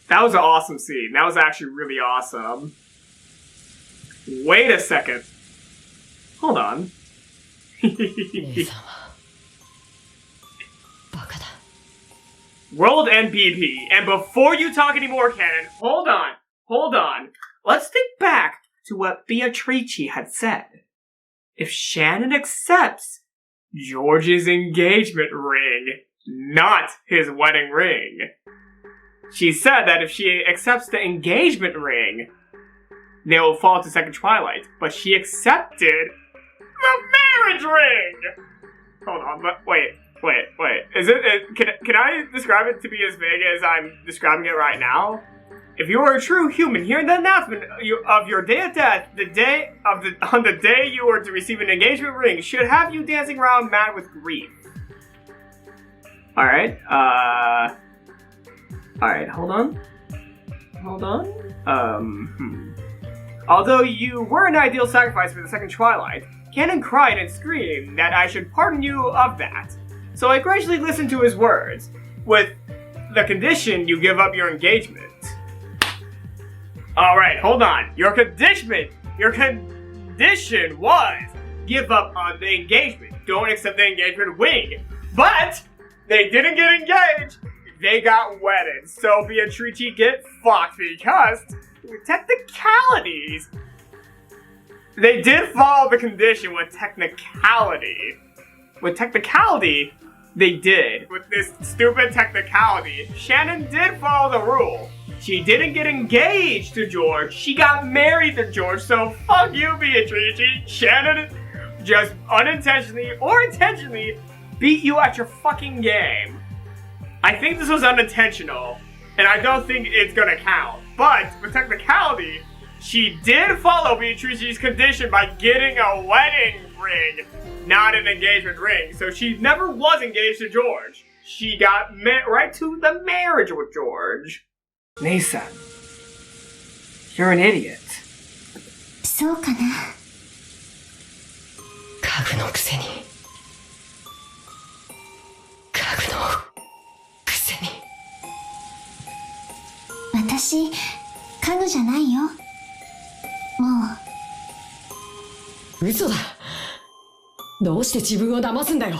That was an awesome scene. That was actually really awesome. Wait a second. Hold on. World NBP. And before you talk anymore, Canon, hold on. Let's think back to what Beatrice had said. If Shannon accepts George's engagement ring, not his wedding ring. She said that if she accepts the engagement ring, they will fall to Second Twilight. But she accepted the marriage ring! Hold on, but wait. Is it, can I describe it to be as vague as I'm describing it right now? If you are a true human, hearing the announcement of your day of death, on the day you were to receive an engagement ring, should have you dancing around mad with grief. Alright, alright, hold on. Although you were an ideal sacrifice for the Second Twilight, Canon cried and screamed that I should pardon you of that. So I graciously listened to his words, with the condition you give up your engagement. Alright, hold on. Your condition was give up on the engagement. Don't accept the engagement ring. But they didn't get engaged. They got wedded. So Beatrice get fucked because with technicalities. They did follow the condition with technicality. With technicality, they did. With this stupid technicality, Shannon did follow the rule. She didn't get engaged to George, she got married to George, so fuck you, Beatrice. Shannon just unintentionally or intentionally beat you at your fucking game. I think this was unintentional, and I don't think it's gonna count. But, with technicality, she did follow Beatrice's condition by getting a wedding ring, not an engagement ring. So she never was engaged to George. She got right to the marriage with George. Nisa, you're an idiot. そうかな。家具のくせに。家具のくせに。私、家具じゃないよ。もう。嘘だ。どうして自分を騙すんだよ。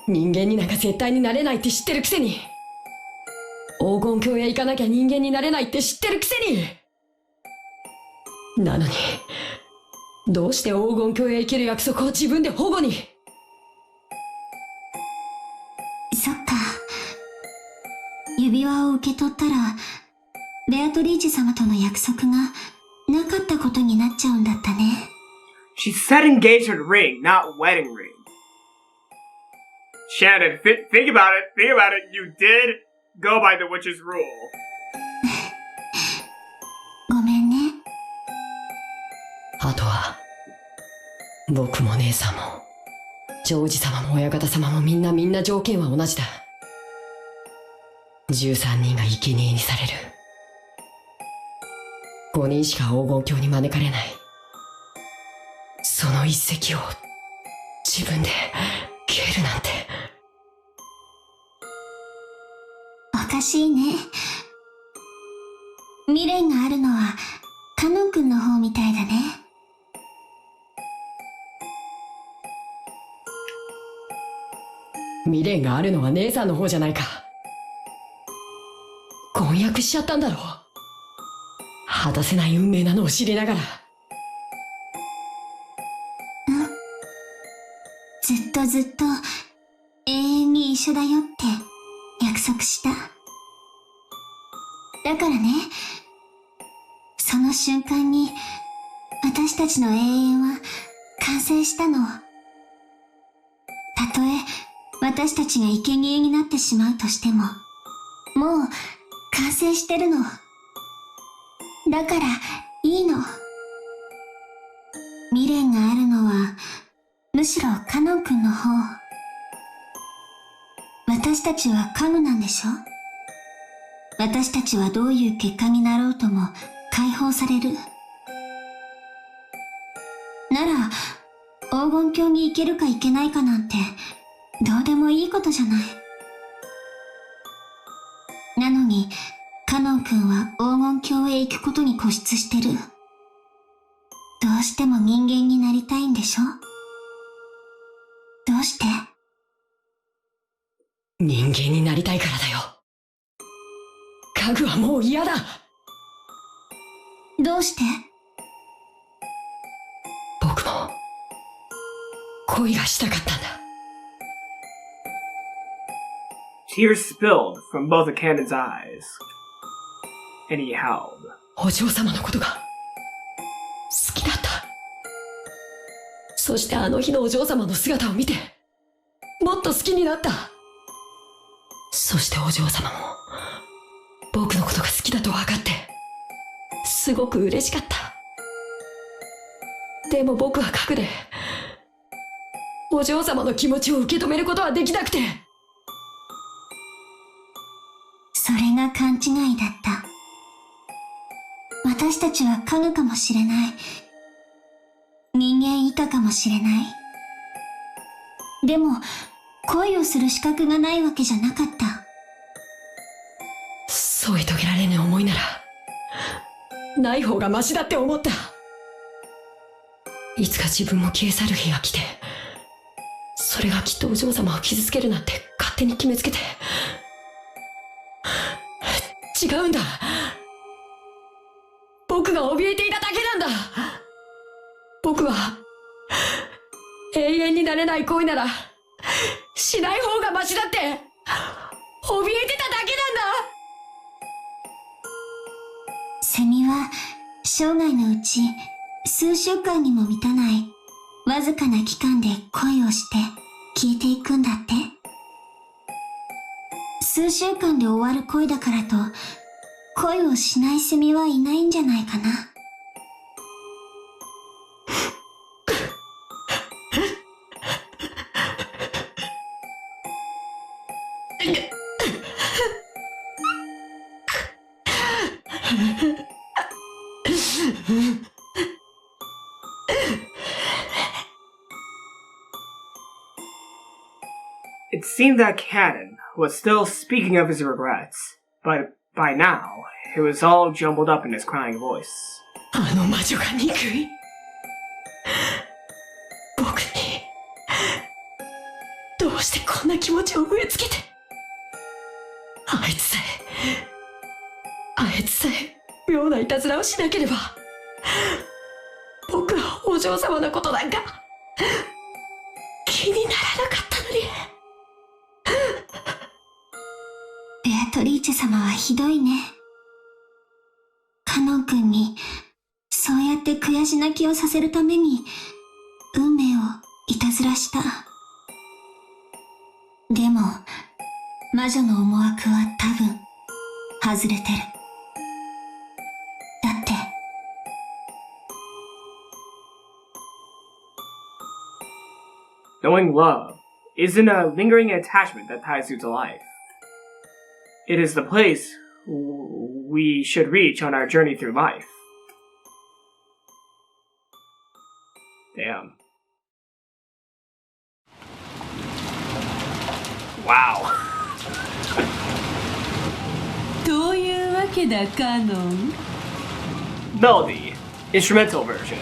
人間になんか絶対になれないって知ってるくせに。黄金鏡へ行かなきゃ人間になれないって知ってるくせに。なのに、どうして黄金鏡へ行ける約束を自分で保護に。そっか。指輪を受け取ったら、ベアトリーチェ様との約束がなかったことになっちゃうんだったね。She said engagement ring, not wedding ring. Shannon, think about it. You did go by the witch's rule. ごめんね。あとは、僕も姉さんも、ジョージ様も親方様もみんな条件は同じだ。13人が生贄にされる。5人しか黄金鏡に招かれない。その一石を自分で蹴るなんて。おかしいね。未練があるのはカノン君の方みたいだね。未練があるのは姉さんの方じゃないか。婚約しちゃったんだろ。果たせない運命なのを知りながら。ずっと永遠に一緒だよって約束した。だからね、その瞬間に私たちの永遠は完成したの。たとえ私たちが生贄になってしまうとしても、もう完成してるの。だからいいの。未練があるのはむしろカノン君の方。私たちは家具なんでしょ。私たちはどういう結果になろうとも解放される。なら黄金鏡に行けるか行けないかなんてどうでもいいことじゃない。なのにカノン君は黄金鏡へ行くことに固執してる。どうしても人間になりたいんでしょ。どうして？人間になりたいからだよ。家具はもう嫌だ。どうして？僕も恋がしたかったんだ。Tears spilled from both the cannon's eyes, and he howled. お嬢様のことが好きだった。そしてあの日のお嬢様の姿を見てもっと好きになった。そしてお嬢様も僕のことが好きだと分かってすごく嬉しかった。でも僕は核でお嬢様の気持ちを受け止めることはできなくて。それが勘違いだった。私たちは家具かもしれない。人間以下かもしれない。でも恋をする資格がないわけじゃなかった。添い遂げられぬ思いならない方がマシだって思った。いつか自分も消え去る日が来て、それがきっとお嬢様を傷つけるなんて勝手に決めつけて。違うんだ。僕が怯えていただけなんだ。僕は永遠になれない恋ならしない方がマシだって怯えてただけなんだ。セミは生涯のうち数週間にも満たないわずかな期間で恋をして消えていくんだって。数週間で終わる恋だからと恋をしないセミはいないんじゃないかな。It seemed that Cannon was still speaking of his regrets, but by now, it was all jumbled up in his crying voice. あの魔女が憎い。僕にどうしてこんな気持ちを植え付けて。あいつさえ妙ないたずらをしなければ僕はお嬢様のことなんか気にならなかったのに。ベアトリーチェ様はひどいね。カノン君にそうやって悔し泣きをさせるために運命をいたずらした。でも魔女の思惑は多分外れてる。だってKnowing love isn't a lingering attachment that ties you to life. It is the place we should reach on our journey through life. Damn. Wow. というわけだカノン。 Melody, instrumental version.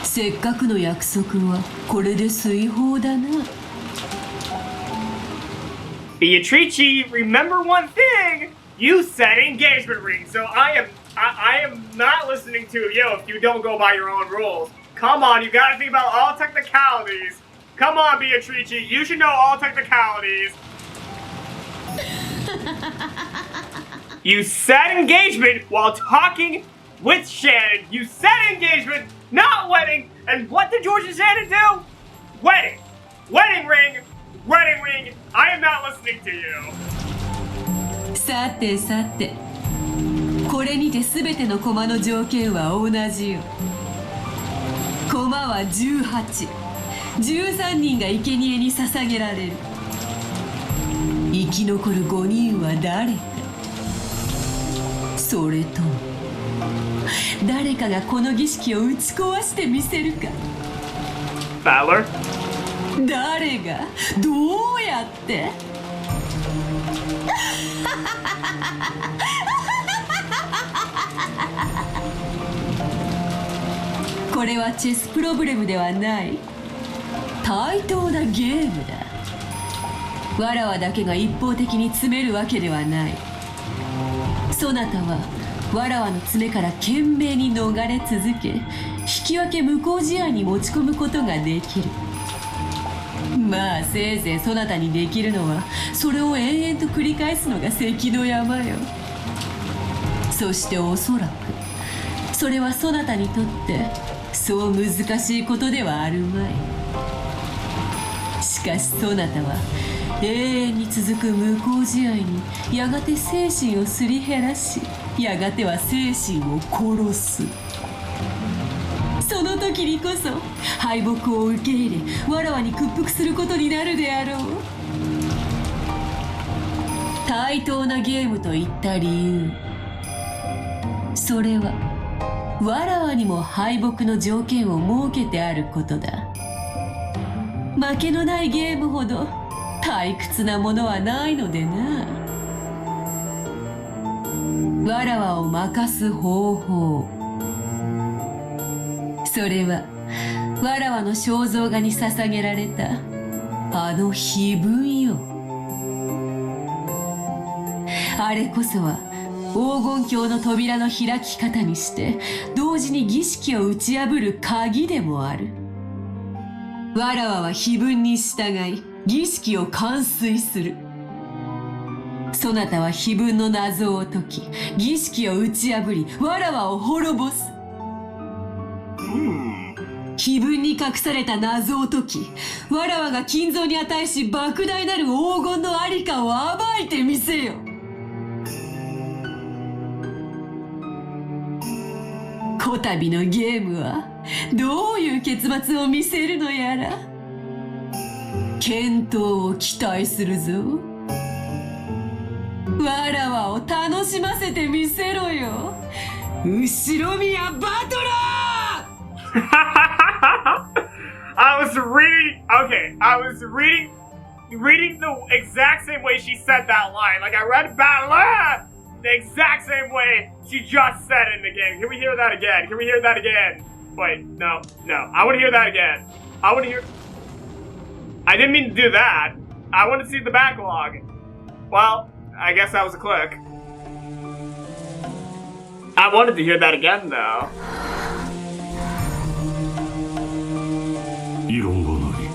せっかくの約束はこれで遂法だな。Beatrice, remember one thing! You said engagement ring, so I am not listening to you if you don't go by your own rules. Come on, you gotta think about all technicalities. Come on, Beatrice, you should know all technicalities. You said engagement while talking with Shannon. You said engagement, not wedding. And what did George and Shannon do? Wedding. Wedding ring. Wedding ring. I am not listening to you. さてさて、これにて全ての駒の条件は同じよ。駒は18、13人が生贄に捧げられる。生き残る5人は誰か、それとも誰かがこの儀式を打ち壊してみせるか。 Valor? 誰がどうやってこれはチェスプロブレムではない。対等なゲームだ。わらわだけが一方的に詰めるわけではない。そなたはわらわの詰めから懸命に逃れ続け、引き分け無効試合に持ち込むことができる。まあせいぜいそなたにできるのはそれを延々と繰り返すのが関の山よ。そしておそらくそれはそなたにとってそう難しいことではあるまい。しかしそなたは永遠に続く無効試合にやがて精神をすり減らし、やがては精神を殺す。その時にこそ敗北を受け入れ、わらわに屈服することになるであろう。対等なゲームといった理由、それはわらわにも敗北の条件を設けてあることだ。負けのないゲームほど退屈なものはないのでな。わらわを任す方法、それはわらわの肖像画に捧げられたあの碑文よ。あれこそは黄金鏡の扉の開き方にして同時に儀式を打ち破る鍵でもある。わらわは碑文に従い儀式を完遂する。そなたは碑文の謎を解き、儀式を打ち破り、わらわを滅ぼす。碑文に隠された謎を解き、わらわが金蔵に値し莫大なる黄金のありかを暴いてみせよ。こたびのゲームはどういう結末を見せるのやら。健闘を期待するぞ。わらわを楽しませてみせろよ、後ろ宮バトラーI was reading the exact same way she said that line. Like I read Battler the exact same way she just said it in the game. Can we hear that again? Wait, no. I want to hear that again. I didn't mean to do that. I want to see the backlog. Well, I guess that was a click. I wanted to hear that again, though. 異論がない。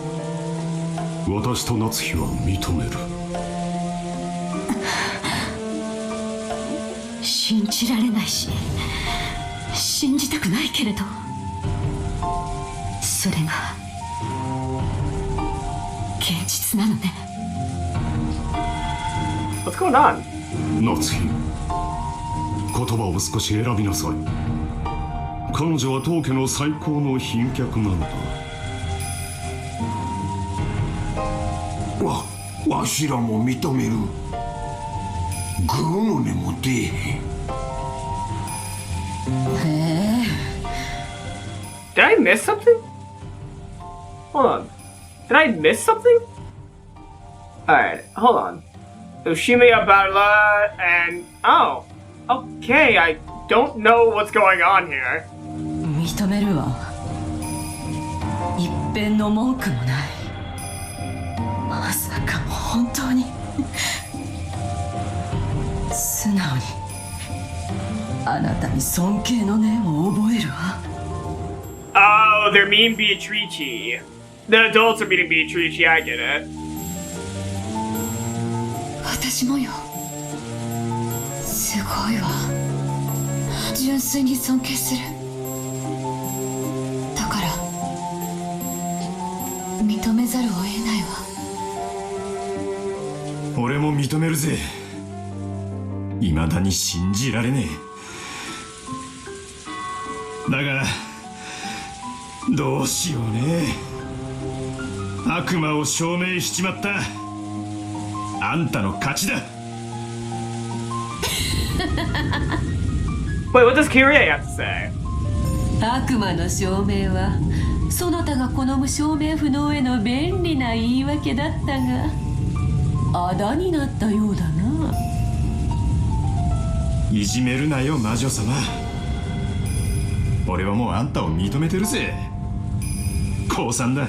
私と夏日は認める。信じられないし、信じたくないけれど、それが現実なのね。What's going on? 夏日、言葉を少し選びなさい。彼女は当家の最高の賓客なのだ。わしらも認める。グーの根も出えへん。Did I miss something? Hold on. Did I miss something? Alright, hold on. Ushimiya Batla and... Oh. Okay, I don't know what's going on here. 認めるわ。一遍の文句もない。まさか本当に素直にあなたに尊敬の念を覚えるわ。Oh, they're mean Beatrice. The adults are meeting Beatrice, I get it. 私もよ。すごいわ。純粋に尊敬する。だから認めざるを得ないわ。俺も認めるぜ。未だに信じられねえ。だがどうしようね。悪魔を証明しちまった。あんたの勝ちだ。Wait, what does Kyrie have to say? 悪魔の証明はそなたが好む証明不能への便利な言い訳だったが、あだになったようだな。いじめるなよ魔女様。俺はもうあんたを認めてるぜ。降参だ。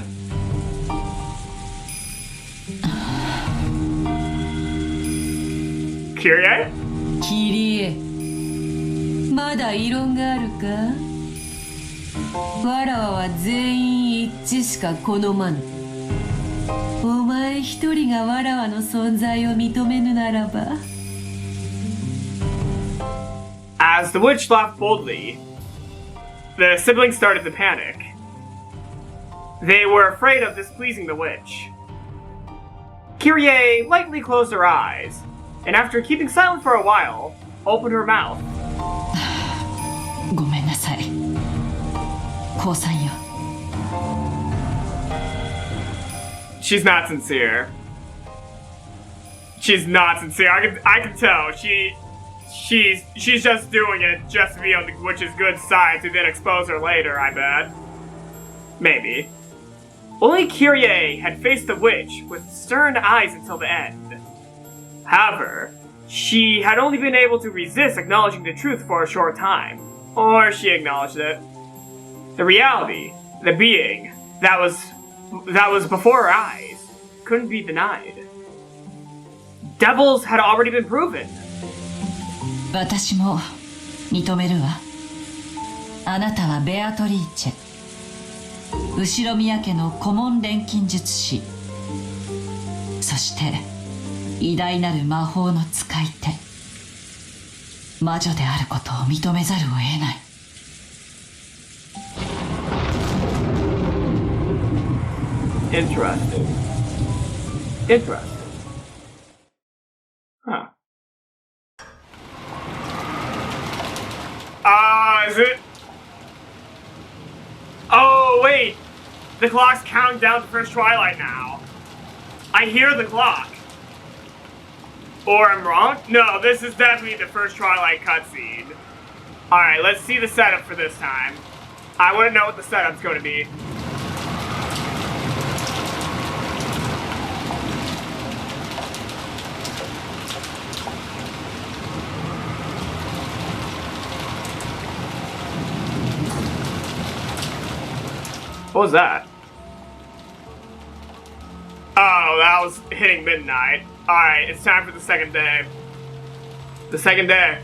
Kyrie? キリエ、まだ異論があるか。わらわは全員一致しか好まぬ。お前一人がわらわの存在を認めぬならば。As the witch laughed boldly, the siblings started to panic. They were afraid of displeasing the witch. Kyrie lightly closed her eyes, and after keeping silent for a while, opened her mouth. ごめんなさい。降参よ。She's not sincere. She's not sincere. I can tell. She's just doing it just to be on the witch's good side to then expose her later, I bet. Maybe. Only Kyrie had faced the witch with stern eyes until the end. However, she had only been able to resist acknowledging the truth for a short time. Or she acknowledged it. The reality, the being, that was before her eyes, couldn't be denied. Devils had already been proven. 私も認めるわ。あなたはベアトリーチェ、後ろ宮家の顧問錬金術師、そして偉大なる魔法の使い手、魔女であることを認めざるを得ない。Interesting. Interesting. Huh. Is it? Oh, wait. The clock's counting down to First Twilight now. I hear the clock. Or I'm wrong? No, this is definitely the First Twilight cutscene. Alright, let's see the setup for this time. I want to know what the setup's going to be. What was that? Oh, that was hitting midnight. Alright, it's time for the second day. The second day.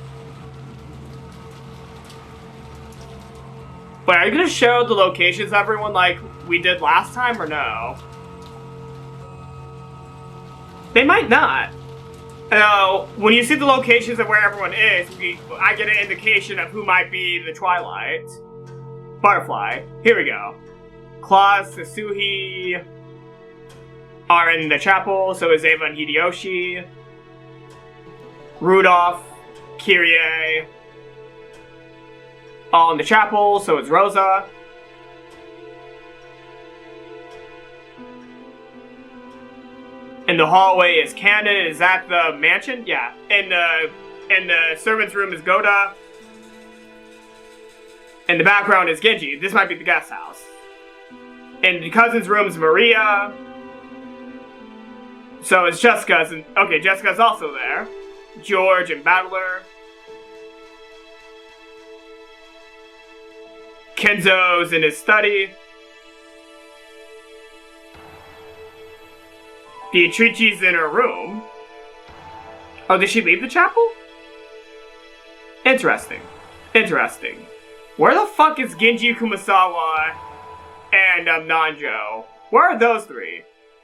Wait, are you gonna show the locations, everyone, like we did last time, or no? They might not. When you see the locations of where everyone is, I get an indication of who might be the Twilight. Butterfly. Here we go. Claus, Sasuhi are in the chapel, so is Eva and Hideyoshi. Rudolph, Kyrie, all in the chapel, so is Rosa. In the hallway is Cannon. Is that the mansion? Yeah. In the servant's room is Goda. In the background is Genji. This might be the guest house. In the cousin's room is Maria. So it's Jessica's. Okay, Jessica's also there. George and Battler. Kenzo's in his study. Beatrice's in her room. Oh, did she leave the chapel? Interesting. Interesting. Where the fuck is Genji Kumasawa and Nanjo? Where are those three?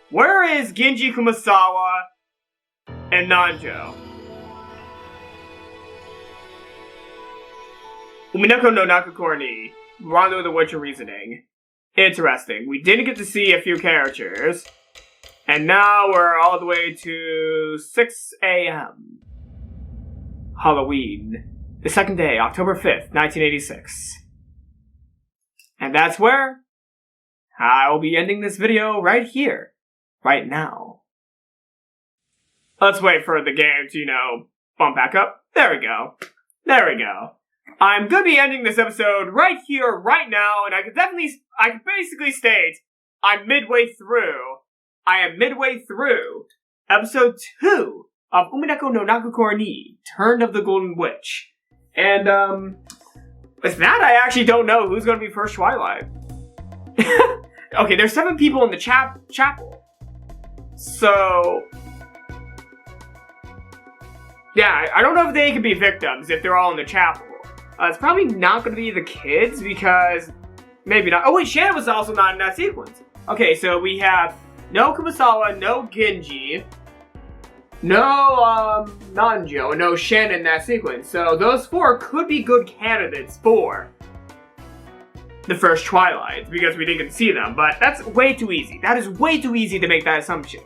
Where is Genji Kumasawa and Nanjo? Umineko no Nakukorni. Rondo the Witcher Reasoning. Interesting. We didn't get to see a few characters. And now we're all the way to 6 a.m. Halloween. The second day, October 5th, 1986. And that's where I'll be ending this video right here. Right now. Let's wait for the game to, bump back up. There we go. There we go. I'm gonna be ending this episode right here, right now, and I can basically state I'm midway through. I am midway through episode 2 of Umineko no Nakukor ni, Turn of the Golden Witch. And, with that, I actually don't know who's gonna be First Twilight. Okay, there's 7 people in the chapel. So, yeah, I don't know if they could be victims if they're all in the chapel. It's probably not going to be the kids because maybe not. Oh wait, Shannon was also not in that sequence. Okay, so we have no Kumasawa, no Genji, no Nanjo, and no Shannon in that sequence. So those 4 could be good candidates for the First Twilight because we didn't get to see them. But that's way too easy. That is way too easy to make that assumption.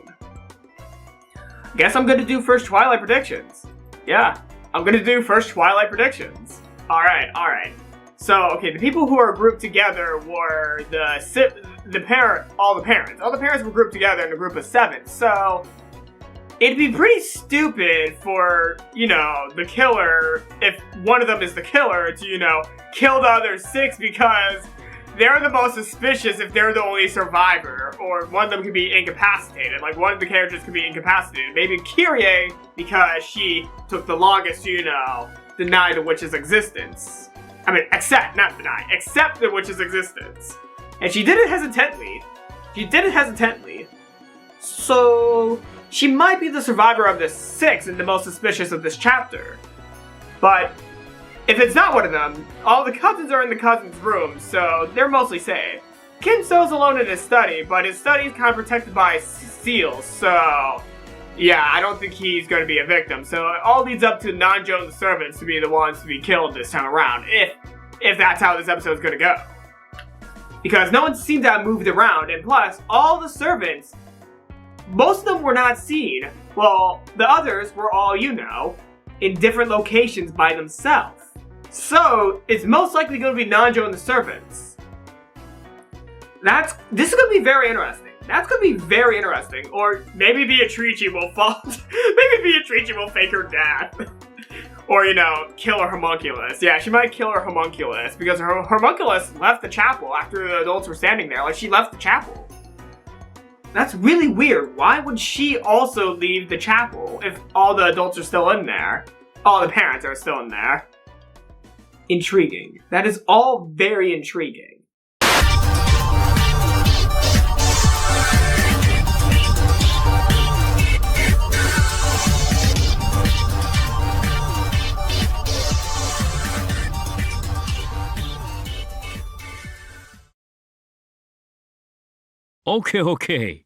Guess I'm going to do First Twilight predictions. Yeah, I'm going to do First Twilight predictions. Alright. So, okay, the people who are grouped together were all the parents. All the parents were grouped together in a group of 7. So, it'd be pretty stupid for, the killer, if one of them is the killer, to, kill the other 6 because they're the most suspicious if they're the only survivor, or one of them could be incapacitated. Like, one of the characters could be incapacitated. Maybe Kyrie, because she took the longest to, deny the witch's existence. I mean, accept the witch's existence. And she did it hesitantly. So, she might be the survivor of the 6 and the most suspicious of this chapter. But, if it's not one of them, all the cousins are in the cousins' room, so they're mostly safe. Kinso's alone in his study, but his study is kind of protected by seals, so yeah, I don't think he's going to be a victim. So it all leads up to Nanjo and the servants to be the ones to be killed this time around, if that's how this episode is going to go. Because no one seemed to have moved around, and plus, all the servants, most of them were not seen. Well, the others were all, in different locations by themselves. So, it's most likely going to be Nanjo and the servants. This is going to be very interesting. That's going to be very interesting. Or maybe Beatrice will fall. Maybe Beatrice will fake her death. Or, kill her homunculus. Yeah, she might kill her homunculus because her homunculus left the chapel after the adults were standing there. Like, she left the chapel. That's really weird. Why would she also leave the chapel if all the adults are still in there? All the parents are still in there. Intriguing. That is all very intriguing. Okay.